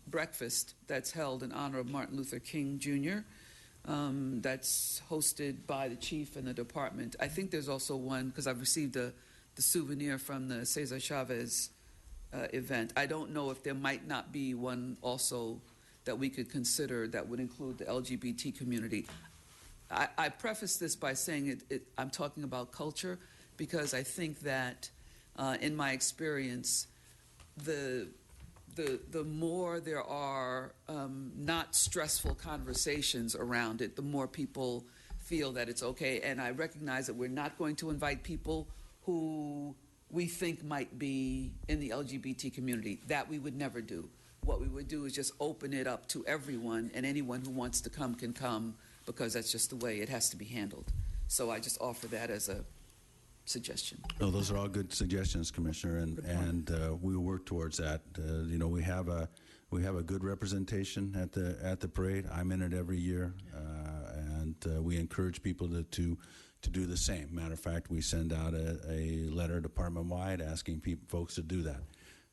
breakfast that's held in honor of Martin Luther King Jr., that's hosted by the chief and the department. I think there's also one, because I've received the souvenir from the Cesar Chavez event. I don't know if there might not be one also that we could consider that would include the LGBT community. I preface this by saying I'm talking about culture because I think that in my experience, the more there are not stressful conversations around it, the more people feel that it's okay. And I recognize that we're not going to invite people who we think might be in the LGBT community. That we would never do. What we would do is just open it up to everyone, and anyone who wants to come can come, because that's just the way it has to be handled. So I just offer that as a suggestion. No, those are all good suggestions, Commissioner, and we will work towards that. We have a good representation at the parade. I'm in it every year, and we encourage people to do the same. Matter of fact, we send out a letter department-wide asking folks to do that.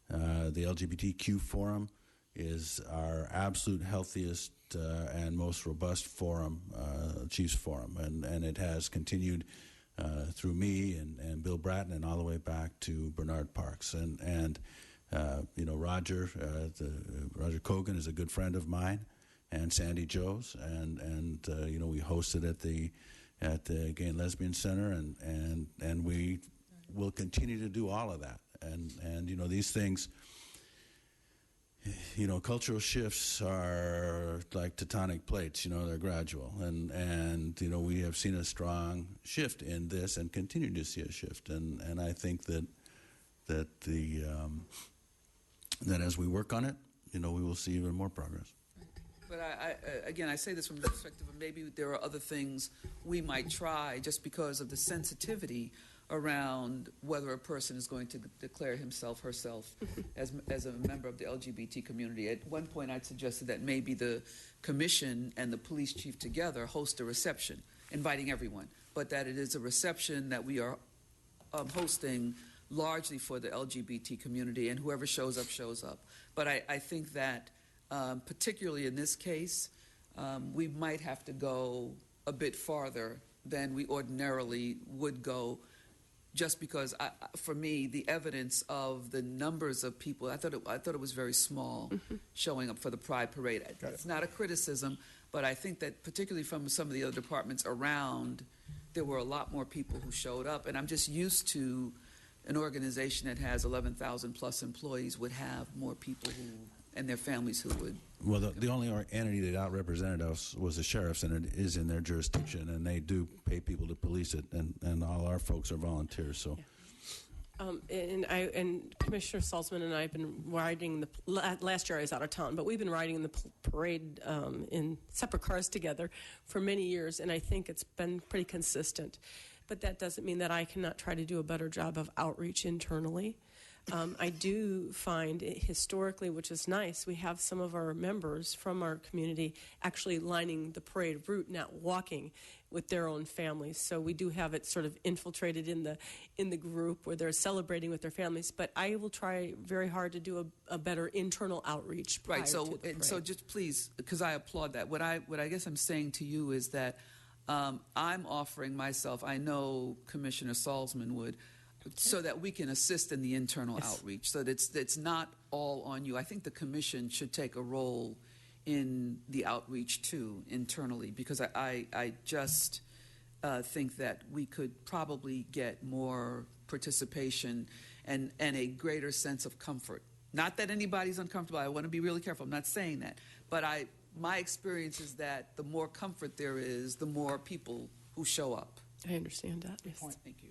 The LGBTQ forum is our absolute healthiest and most robust forum, Chiefs Forum, and it has continued through me and Bill Bratton and all the way back to Bernard Parks. And Roger Kogan is a good friend of mine, and Sandy Joes, and we hosted at the Gay and Lesbian Center, and we will continue to do all of that. and you know, these things, you know, cultural shifts are like tectonic plates. You know, they're gradual, and you know, we have seen a strong shift in this, and continue to see a shift, and I think that that as we work on it, you know, we will see even more progress. But again, I say this from the perspective of maybe there are other things we might try just because of the sensitivity around whether a person is going to declare himself, herself as a member of the LGBT community. At one point, I'd suggested that maybe the commission and the police chief together host a reception, inviting everyone, but that it is a reception that we are hosting largely for the LGBT community, and whoever shows up, shows up. But I think that particularly in this case, we might have to go a bit farther than we ordinarily would go, just because, for me, the evidence of the numbers of people, I thought it was very small showing up for the Pride Parade. It's not a criticism, but I think that particularly from some of the other departments around, there were a lot more people who showed up, and I'm just used to an organization that has 11,000 plus employees would have more people who and their families who would. Well, the only entity that outrepresented us was the sheriffs, and it is in their jurisdiction, and they do pay people to police it, and all our folks are volunteers. So, and Commissioner Salzman and I have been riding last year I was out of town, but we've been riding the parade in separate cars together for many years, and I think it's been pretty consistent. But that doesn't mean that I cannot try to do a better job of outreach internally. I do find historically, which is nice, we have some of our members from our community actually lining the parade route, not walking with their own families. So we do have it sort of infiltrated in the group where they're celebrating with their families. But I will try very hard to do a better internal outreach prior to the parade. So just please, because I applaud that. What I guess I'm saying to you is that I'm offering myself. I know Commissioner Salzman would. So that we can assist in the internal outreach, so that it's not all on you. I think the commission should take a role in the outreach too, internally, because I just think that we could probably get more participation and a greater sense of comfort. Not that anybody's uncomfortable. I want to be really careful. I'm not saying that. But my experience is that the more comfort there is, the more people who show up. I understand that. Yes. Thank you.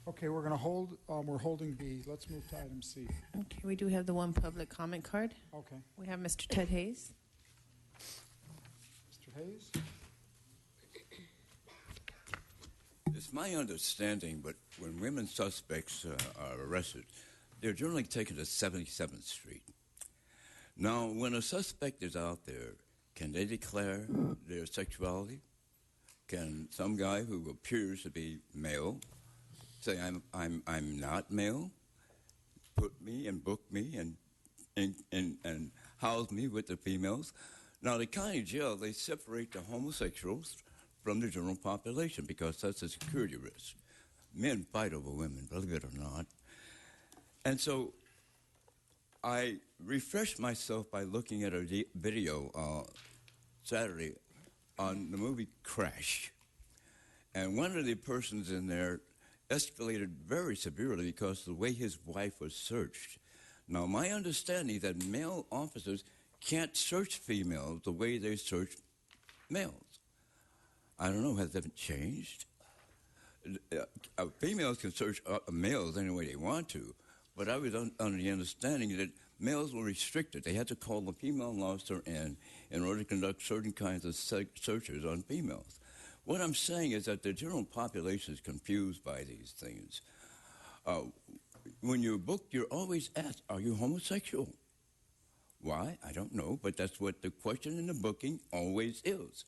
Okay, we're going to hold, we're holding B. Let's move to item C. Okay, we do have the one public comment card. Okay. We have Mr. Ted Hayes. Mr. Hayes? It's my understanding, but when women suspects are arrested, they're generally taken to 77th Street. Now, when a suspect is out there, can they declare their sexuality? Can some guy who appears to be male say I'm not male, put me and book me and house me with the females? Now, the county jail, they separate the homosexuals from the general population because that's a security risk. Men fight over women, believe it or not. And so I refreshed myself by looking at a video Saturday on the movie Crash. And one of the persons in there escalated very severely because of the way his wife was searched. Now, my understanding is that male officers can't search females the way they search males. I don't know, has that changed? Females can search males any way they want to, but I was under the understanding that males were restricted. They had to call the female officer in order to conduct certain kinds of searches on females. What I'm saying is that the general population is confused by these things. When you're booked, you're always asked, are you homosexual? Why? I don't know, but that's what the question in the booking always is.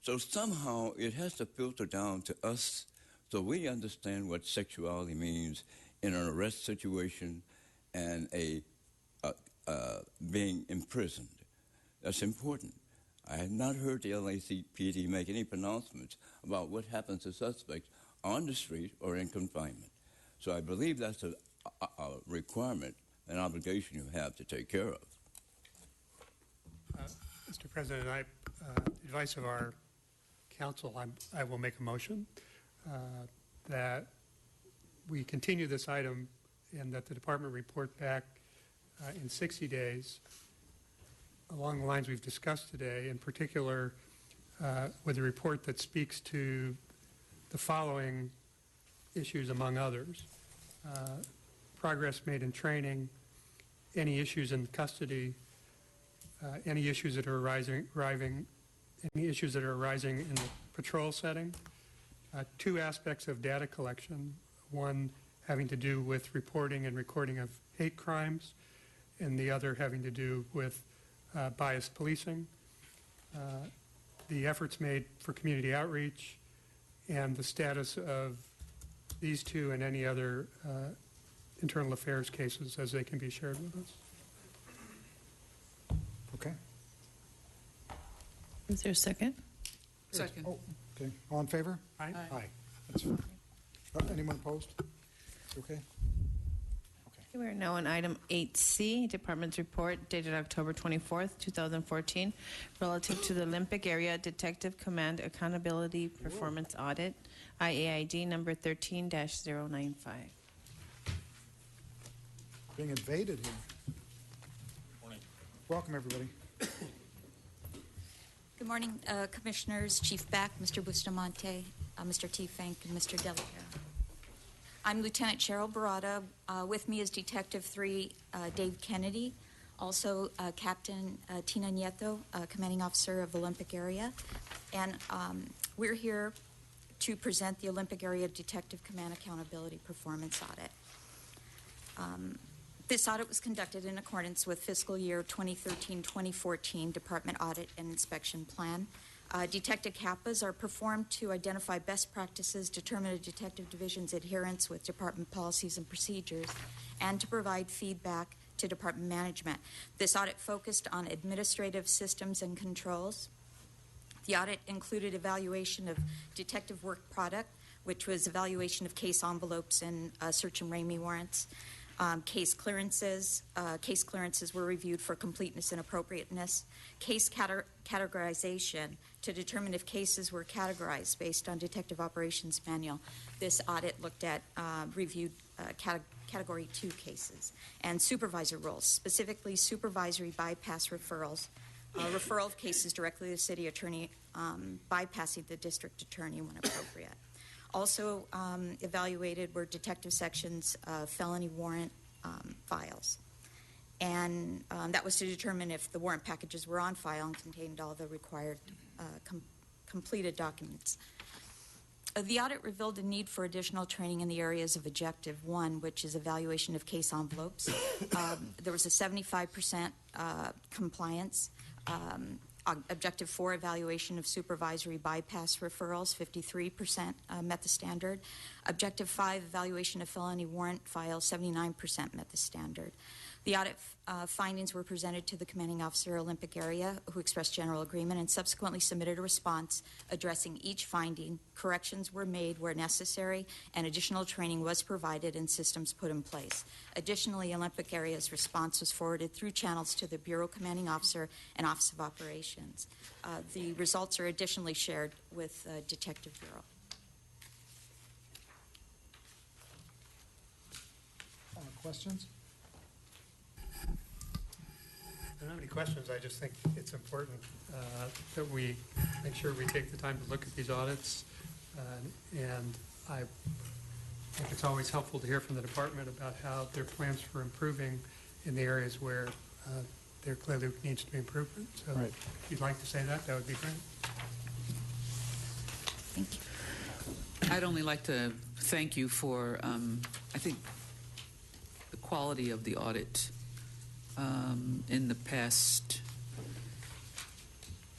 So somehow it has to filter down to us so we understand what sexuality means in an arrest situation and being imprisoned. That's important. I have not heard the LAPD make any pronouncements about what happens to suspects on the street or in confinement. So I believe that's a requirement, an obligation you have to take care of. Mr. President, advice of our council, I will make a motion that we continue this item and that the department report back in 60 days along the lines we've discussed today, in particular with a report that speaks to the following issues among others. Progress made in training, any issues in custody, any issues that are arising in the patrol setting, two aspects of data collection, one having to do with reporting and recording of hate crimes, and the other having to do with biased policing, the efforts made for community outreach, and the status of these two and any other internal affairs cases as they can be shared with us. Okay. Is there a second? Second. Oh, okay. All in favor? Aye. Aye. That's fine. Anyone opposed? Okay. We are now on item 8C, Department's report dated October 24th, 2014, relative to the Olympic Area Detective Command Accountability Performance Audit, IAID number 13-095. Being invaded here. Morning. Welcome, everybody. Good morning, Commissioners, Chief Beck, Mr. Bustamante, Mr. T. Fink, and Mr. Delacaro. I'm Lieutenant Cheryl Barada. With me is Detective 3 Dave Kennedy, also Captain Tina Nieto, Commanding Officer of Olympic Area. And we're here to present the Olympic Area Detective Command Accountability Performance Audit. This audit was conducted in accordance with fiscal year 2013-2014 Department Audit and Inspection Plan. Detective CAPAs are performed to identify best practices, determine a detective division's adherence with department policies and procedures, and to provide feedback to department management. This audit focused on administrative systems and controls. The audit included evaluation of detective work product, which was evaluation of case envelopes and search and RAMI warrants. Case clearances were reviewed for completeness and appropriateness. Case categorization to determine if cases were categorized based on Detective Operations Manual. This audit looked at reviewed Category 2 cases. And supervisor roles, specifically supervisory bypass referrals, referral of cases directly to the city attorney, bypassing the district attorney when appropriate. Also evaluated were detective sections of felony warrant files. And that was to determine if the warrant packages were on file and contained all the required completed documents. The audit revealed a need for additional training in the areas of Objective 1, which is evaluation of case envelopes. There was a 75% compliance. Objective 4, evaluation of supervisory bypass referrals, 53% met the standard. Objective 5, evaluation of felony warrant files, 79% met the standard. The audit findings were presented to the commanding officer, Olympic Area, who expressed general agreement and subsequently submitted a response addressing each finding. Corrections were made where necessary, and additional training was provided and systems put in place. Additionally, Olympic Area's response was forwarded through channels to the Bureau Commanding Officer and Office of Operations. The results are additionally shared with Detective Bureau. Questions? I don't have any questions. I just think it's important that we make sure we take the time to look at these audits. And I think it's always helpful to hear from the department about how their plans for improving in the areas where there clearly needs to be improvement. So right. If you'd like to say that, that would be great. Thank you. I'd only like to thank you for, I think, the quality of the audit in the past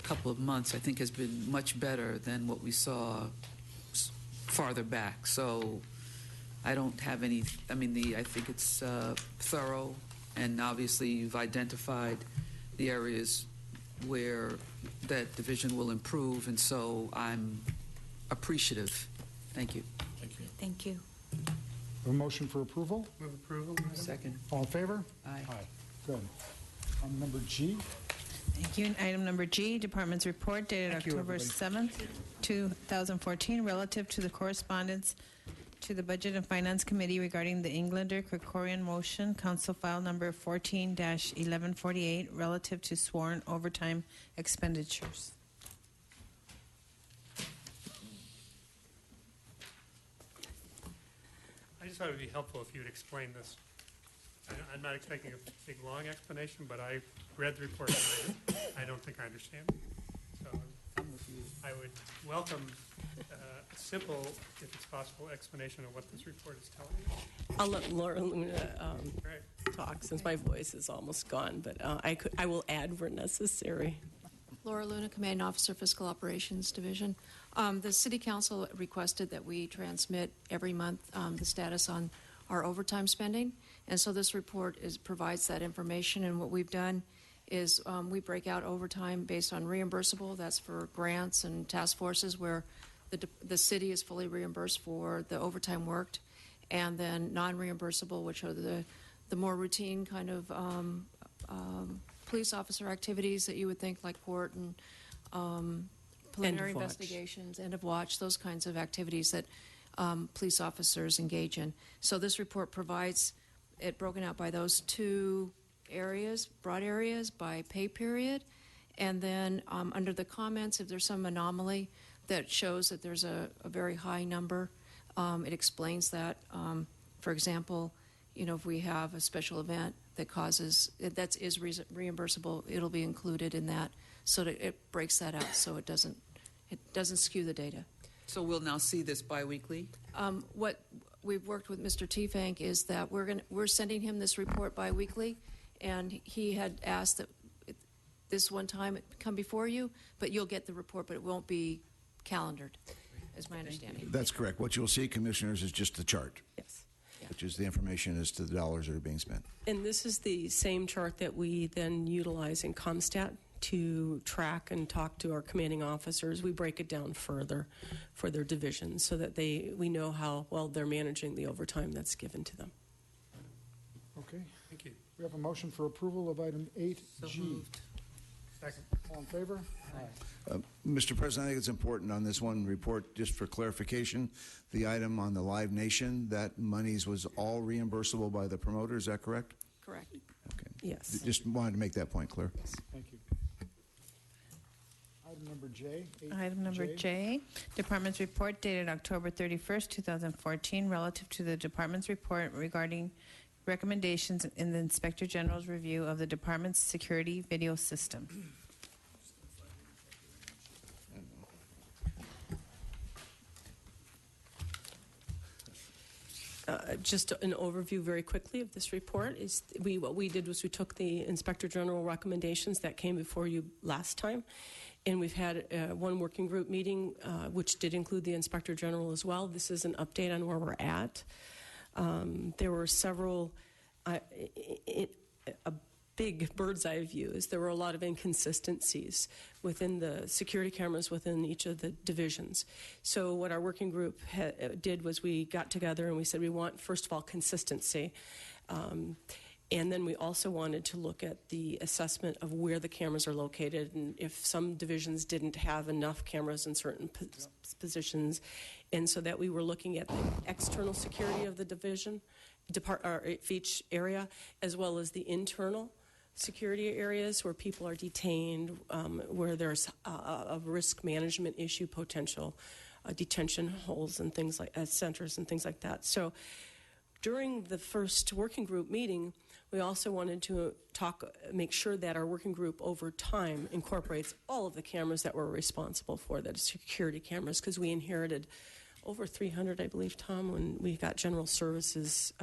couple of months, I think, has been much better than what we saw farther back. So I don't have any, I think it's thorough, and obviously you've identified the areas where that division will improve, and so I'm appreciative. Thank you. Thank you. Thank you. A motion for approval? Move approval. Second. All in favor? Aye. Good. Number G. Thank you. Item number G, Department's report dated Thank you, October everybody. 7th, 2014, relative to the correspondence To the Budget and Finance Committee regarding the Englander Krikorian motion, Council File Number 14-1148, relative to sworn overtime expenditures. I just thought it would be helpful if you would explain this. I'm not expecting a big, long explanation, but I read the report and I don't think I understand it. So I would welcome a simple, if it's possible, explanation of what this report is telling you. I'll let Laura Luna talk since my voice is almost gone, but I will add where necessary. Laura Luna, Commanding Officer, Fiscal Operations Division. The City Council requested that we transmit every month the status on our overtime spending, and so this report provides that information. And what we've done is we break out overtime based on reimbursable. That's for grants and task forces where the city is fully reimbursed for the overtime worked, and then non-reimbursable, which are the more routine kind of police officer activities that you would think, like court and preliminary investigations, end of watch, those kinds of activities that police officers engage in. So this report provides it broken out by those two areas, broad areas, by pay period. And then under the comments, if there's some anomaly that shows that there's a very high number, it explains that. For example, if we have a special event that that is reimbursable, it'll be included in that, so that it breaks that out so it doesn't skew the data. So we'll now see this biweekly? What we've worked with Mr. Tiefank is that we're sending him this report biweekly, and he had asked that this one time it come before you, but you'll get the report, but it won't be calendared, is my understanding. That's correct. What you'll see, Commissioners, is just the chart. Yes. Which is the information as to the dollars that are being spent. And this is the same chart that we then utilize in ComStat to track and talk to our commanding officers. We break it down further for their divisions so that we know how well they're managing the overtime that's given to them. Okay. Thank you. We have a motion for approval of item 8G. So moved. Second. All in favor? Aye. Mr. President, I think it's important on this one report, just for clarification, the item on the Live Nation, that monies was all reimbursable by the promoter, is that correct? Correct. Okay. Yes. Just wanted to make that point clear. Thank you. Item number J. Item number J, Department's report dated October 31st, 2014, relative to the Department's report regarding recommendations in the Inspector General's review of the Department's security video system. Just an overview very quickly of this report is what we did was we took the Inspector General recommendations that came before you last time, and we've had one working group meeting which did include the Inspector General as well. This is an update on where we're at. There were several a big bird's eye view is there were a lot of inconsistencies within the security cameras within each of the divisions. So what our working group did was we got together and we said we want, first of all, consistency. And then we also wanted to look at the assessment of where the cameras are located and if some divisions didn't have enough cameras in certain positions. And so that we were looking at the external security of the division, each area, as well as the internal security areas where people are detained, where there's a risk management issue, potential detention holes and things like centers and things like that. So during the first working group meeting, we also wanted to make sure that our working group over time incorporates all of the cameras that we're responsible for, that is security cameras, because we inherited over 300, I believe, Tom, when we got General Services,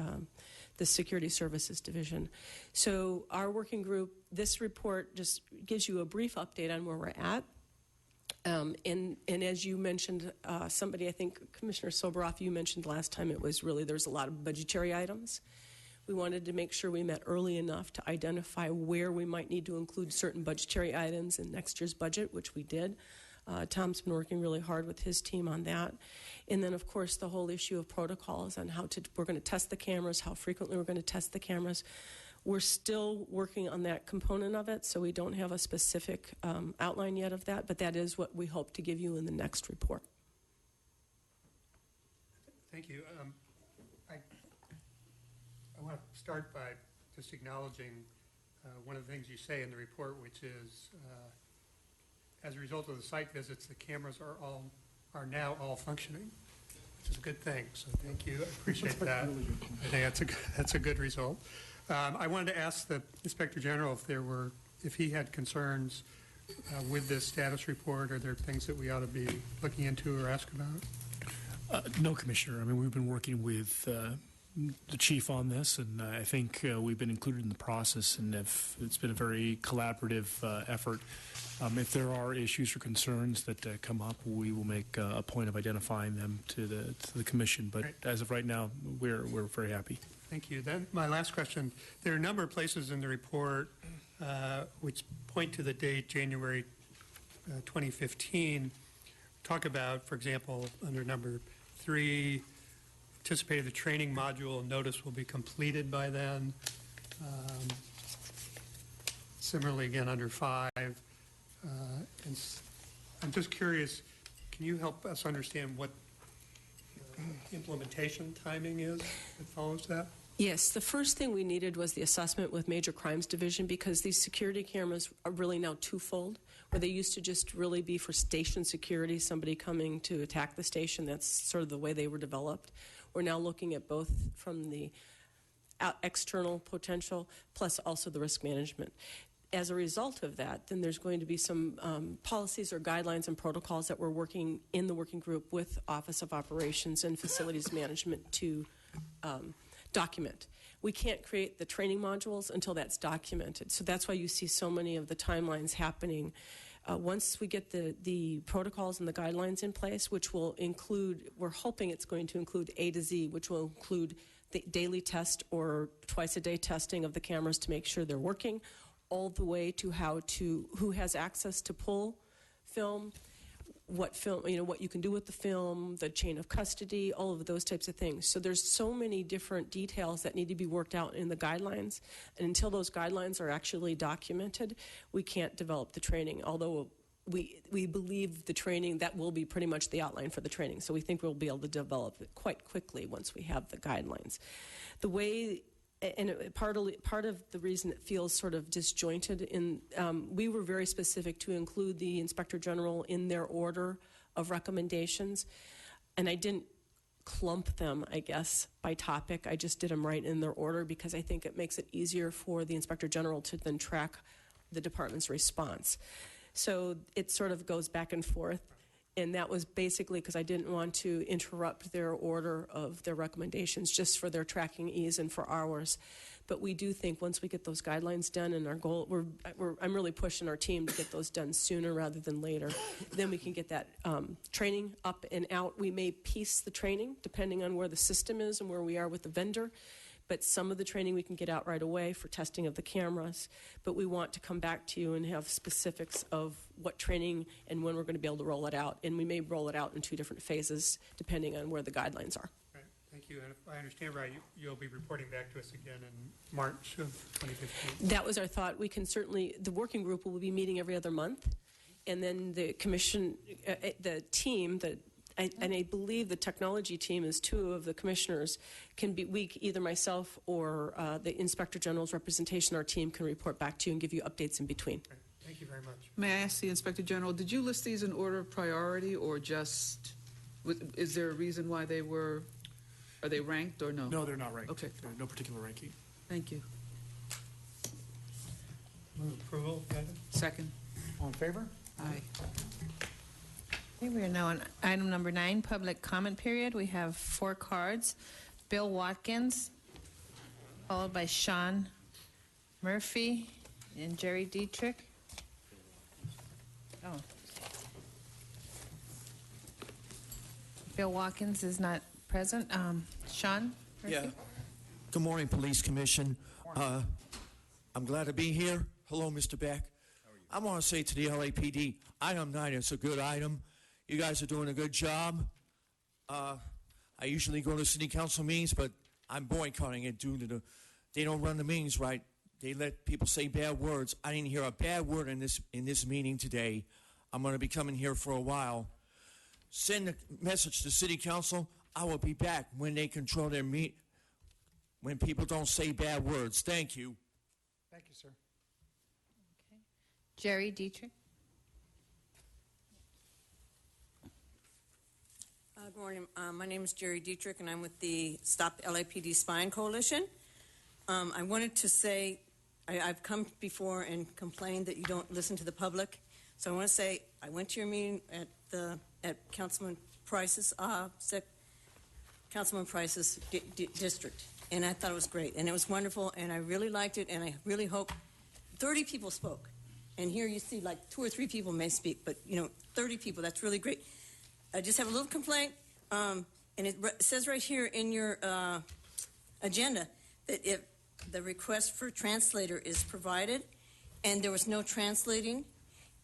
the Security Services Division. So our working group, this report just gives you a brief update on where we're at. And as you mentioned, somebody, I think Commissioner Soboroff, you mentioned last time, it was really, there's a lot of budgetary items. We wanted to make sure we met early enough to identify where we might need to include certain budgetary items in next year's budget, which we did. Tom's been working really hard with his team on that. And then, of course, the whole issue of protocols on we're going to test the cameras, how frequently we're going to test the cameras. We're still working on that component of it, so we don't have a specific outline yet of that, but that is what we hope to give you in the next report. Thank you. I want to start by just acknowledging one of the things you say in the report, which is as a result of the site visits, the cameras are now all functioning, which is a good thing. So thank you. I appreciate that. I think that's a good result. I wanted to ask the Inspector General if he had concerns with this status report. Are there things that we ought to be looking into or ask about? No, Commissioner. I mean, we've been working with the chief on this, and I think we've been included in the process, and it's been a very collaborative effort. If there are issues or concerns that come up, we will make a point of identifying them to the commission. But as of right now, we're very happy. Thank you. Then my last question. There are a number of places in the report which point to the date January 2015. Talk about, for example, under number 3, anticipated the training module notice will be completed by then. Similarly, again, under 5. And I'm just curious, can you help us understand what implementation timing is that follows that? Yes, the first thing we needed was the assessment with Major Crimes Division, because these security cameras are really now twofold, where they used to just really be for station security, somebody coming to attack the station. That's sort of the way they were developed. We're now looking at both from the external potential plus also the risk management. As a result of that, then there's going to be some policies or guidelines and protocols that we're working in the working group with Office of Operations and Facilities Management to document. We can't create the training modules until that's documented. So that's why you see so many of the timelines happening. Once we get the protocols and the guidelines in place, which will include, we're hoping it's going to include A to Z, which will include the daily test or twice-a-day testing of the cameras to make sure they're working, all the way to who has access to pull film, what you can do with the film, the chain of custody, all of those types of things. So there's so many different details that need to be worked out in the guidelines. And until those guidelines are actually documented, we can't develop the training, although we believe the training, that will be pretty much the outline for the training. So we think we'll be able to develop it quite quickly once we have the guidelines. The way, and part of the reason it feels sort of disjointed, we were very specific to include the Inspector General in their order of recommendations, and I didn't clump them, I guess, by topic. I just did them right in their order because I think it makes it easier for the Inspector General to then track the department's response. So it sort of goes back and forth. And that was basically because I didn't want to interrupt their order of their recommendations just for their tracking ease and for ours. But we do think once we get those guidelines done, and our goal, I'm really pushing our team to get those done sooner rather than later. Then we can get that training up and out. We may piece the training depending on where the system is and where we are with the vendor. But some of the training we can get out right away for testing of the cameras. But we want to come back to you and have specifics of what training and when we're going to be able to roll it out. And we may roll it out in 2 different phases depending on where the guidelines are. Right. Thank you. And if I understand right, you'll be reporting back to us again in March of 2015. That was our thought. We can certainly, the working group will be meeting every other month. And then the commission, the team, and I believe the technology team is 2 of the commissioners can be either myself or the Inspector General's representation. Our team can report back to you and give you updates in between. Okay. Thank you very much. May I ask the Inspector General, did you list these in order of priority or just, is there a reason why are they ranked or no? No, they're not ranked. Okay. There's no particular ranking. Thank you. Move approval. Second. All in favor? Aye. Okay, we are now on item number 9, public comment period. We have 4 cards. Bill Watkins, followed by Sean Murphy and Jerry Dietrich. Oh. Bill Watkins is not present. Sean Murphy? Yeah. Good morning, Police Commission. I'm glad to be here. Hello, Mr. Beck. I want to say to the LAPD, item 9 is a good item. You guys are doing a good job. I usually go to city council meetings, but I'm boycotting it due to they don't run the meetings right. They let people say bad words. I didn't hear a bad word in this meeting today. I'm going to be coming here for a while. Send a message to city council. I will be back when they control their meat, when people don't say bad words. Thank you. Thank you, sir. Jerry Dietrich. Good morning. My name is Jerry Dietrich, and I'm with the Stop LAPD Spying Coalition. I wanted to say I've come before and complained that you don't listen to the public. So I want to say I went to your meeting at Councilman Price's district, and I thought it was great, and it was wonderful, and I really liked it, and I really hope 30 people spoke. And here you see like 2 or 3 people may speak, but 30 people, that's really great. I just have a little complaint, and it says right here in your agenda that if the request for translator is provided and there was no translating,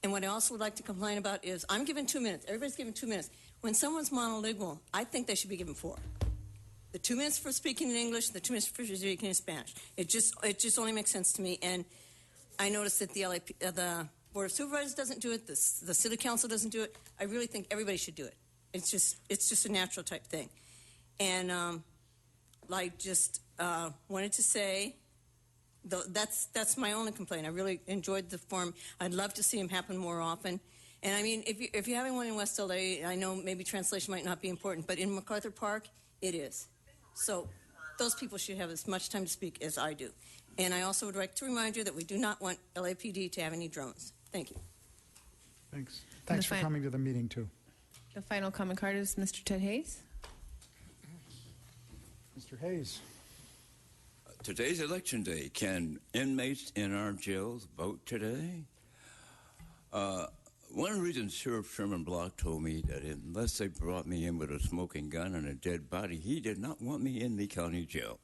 and what I also would like to complain about is I'm given 2 minutes. Everybody's given 2 minutes. When someone's monolingual, I think they should be given 4. The 2 minutes for speaking in English, the 2 minutes for speaking in Spanish. It just only makes sense to me. And I noticed that the Board of Supervisors doesn't do it. The City Council doesn't do it. I really think everybody should do it. It's just a natural type thing. And wanted to say, that's my only complaint. I really enjoyed the forum. I'd love to see them happen more often. And I mean, if you're having one in West LA, I know maybe translation might not be important, but in MacArthur Park, it is. So those people should have as much time to speak as I do. And I also would like to remind you that we do not want LAPD to have any drones. Thank you. Thanks. Thanks for coming to the meeting, too. The final comment card is Mr. Ted Hayes. Mr. Hayes. Today's election day. Can inmates in our jails vote today? One of the reasons Sheriff Sherman Block told me that unless they brought me in with a smoking gun and a dead body, he did not want me in the county jail.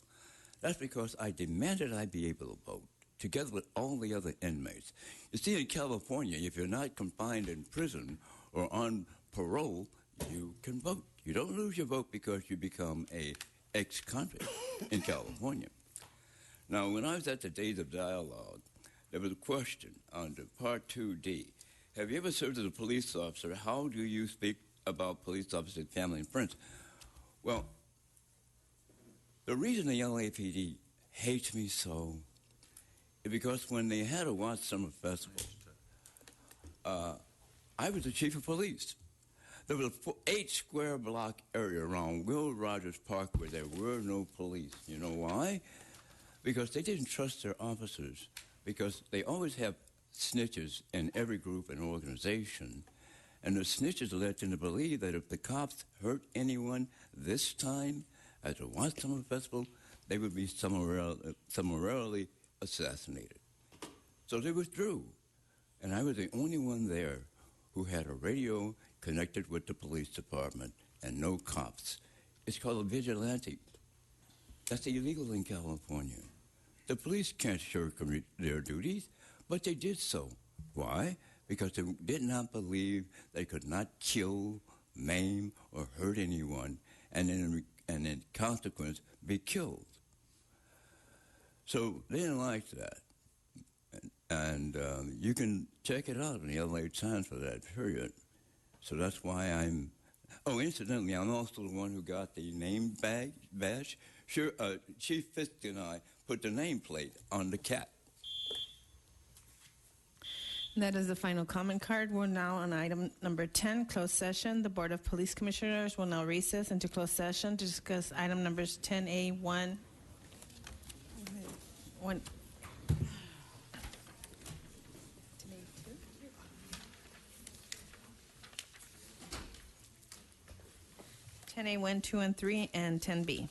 That's because I demanded I be able to vote, together with all the other inmates. You see, in California, if you're not confined in prison or on parole, you can vote. You don't lose your vote because you become a ex-convict in California. Now, when I was at the Days of Dialogue, there was a question on the Part 2D. Have you ever served as a police officer? How do you speak about police officers, family, and friends? Well, the reason the LAPD hates me so is because when they had a Watch Summer Festival, I was the chief of police. There was a 8-square-block area around Will Rogers Park where there were no police. You know why? Because they didn't trust their officers, because they always have snitches in every group and organization, and the snitches led them to believe that if the cops hurt anyone this time at the Watch Summer Festival, they would be summarily assassinated. So they withdrew, and I was the only one there who had a radio connected with the police department and no cops. It's called a vigilante. That's illegal in California. The police can't shirk their duties, but they did so. Why? Because they did not believe they could not kill, maim, or hurt anyone, and in consequence, be killed. So they didn't like that. And you can check it out in the LA Times for that period. So that's why I'm... Oh, incidentally, I'm also the one who got the name badge. Sure, Chief Fisk and I put the nameplate on the cat. That is the final comment card. We're now on item number 10, closed session. The Board of Police Commissioners will now recess into closed session to discuss item numbers 10A1. 10A1, 2, and 3, and 10B.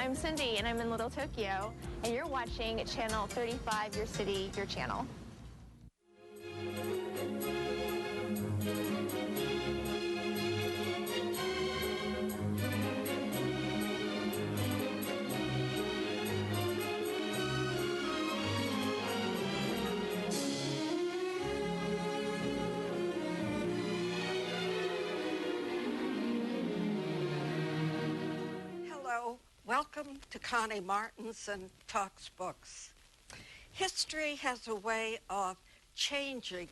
I'm Cindy, and I'm in Little Tokyo, and you're watching Channel 35, Your City, Your Channel. Welcome to Connie Martinson Talks Books. History has a way of changing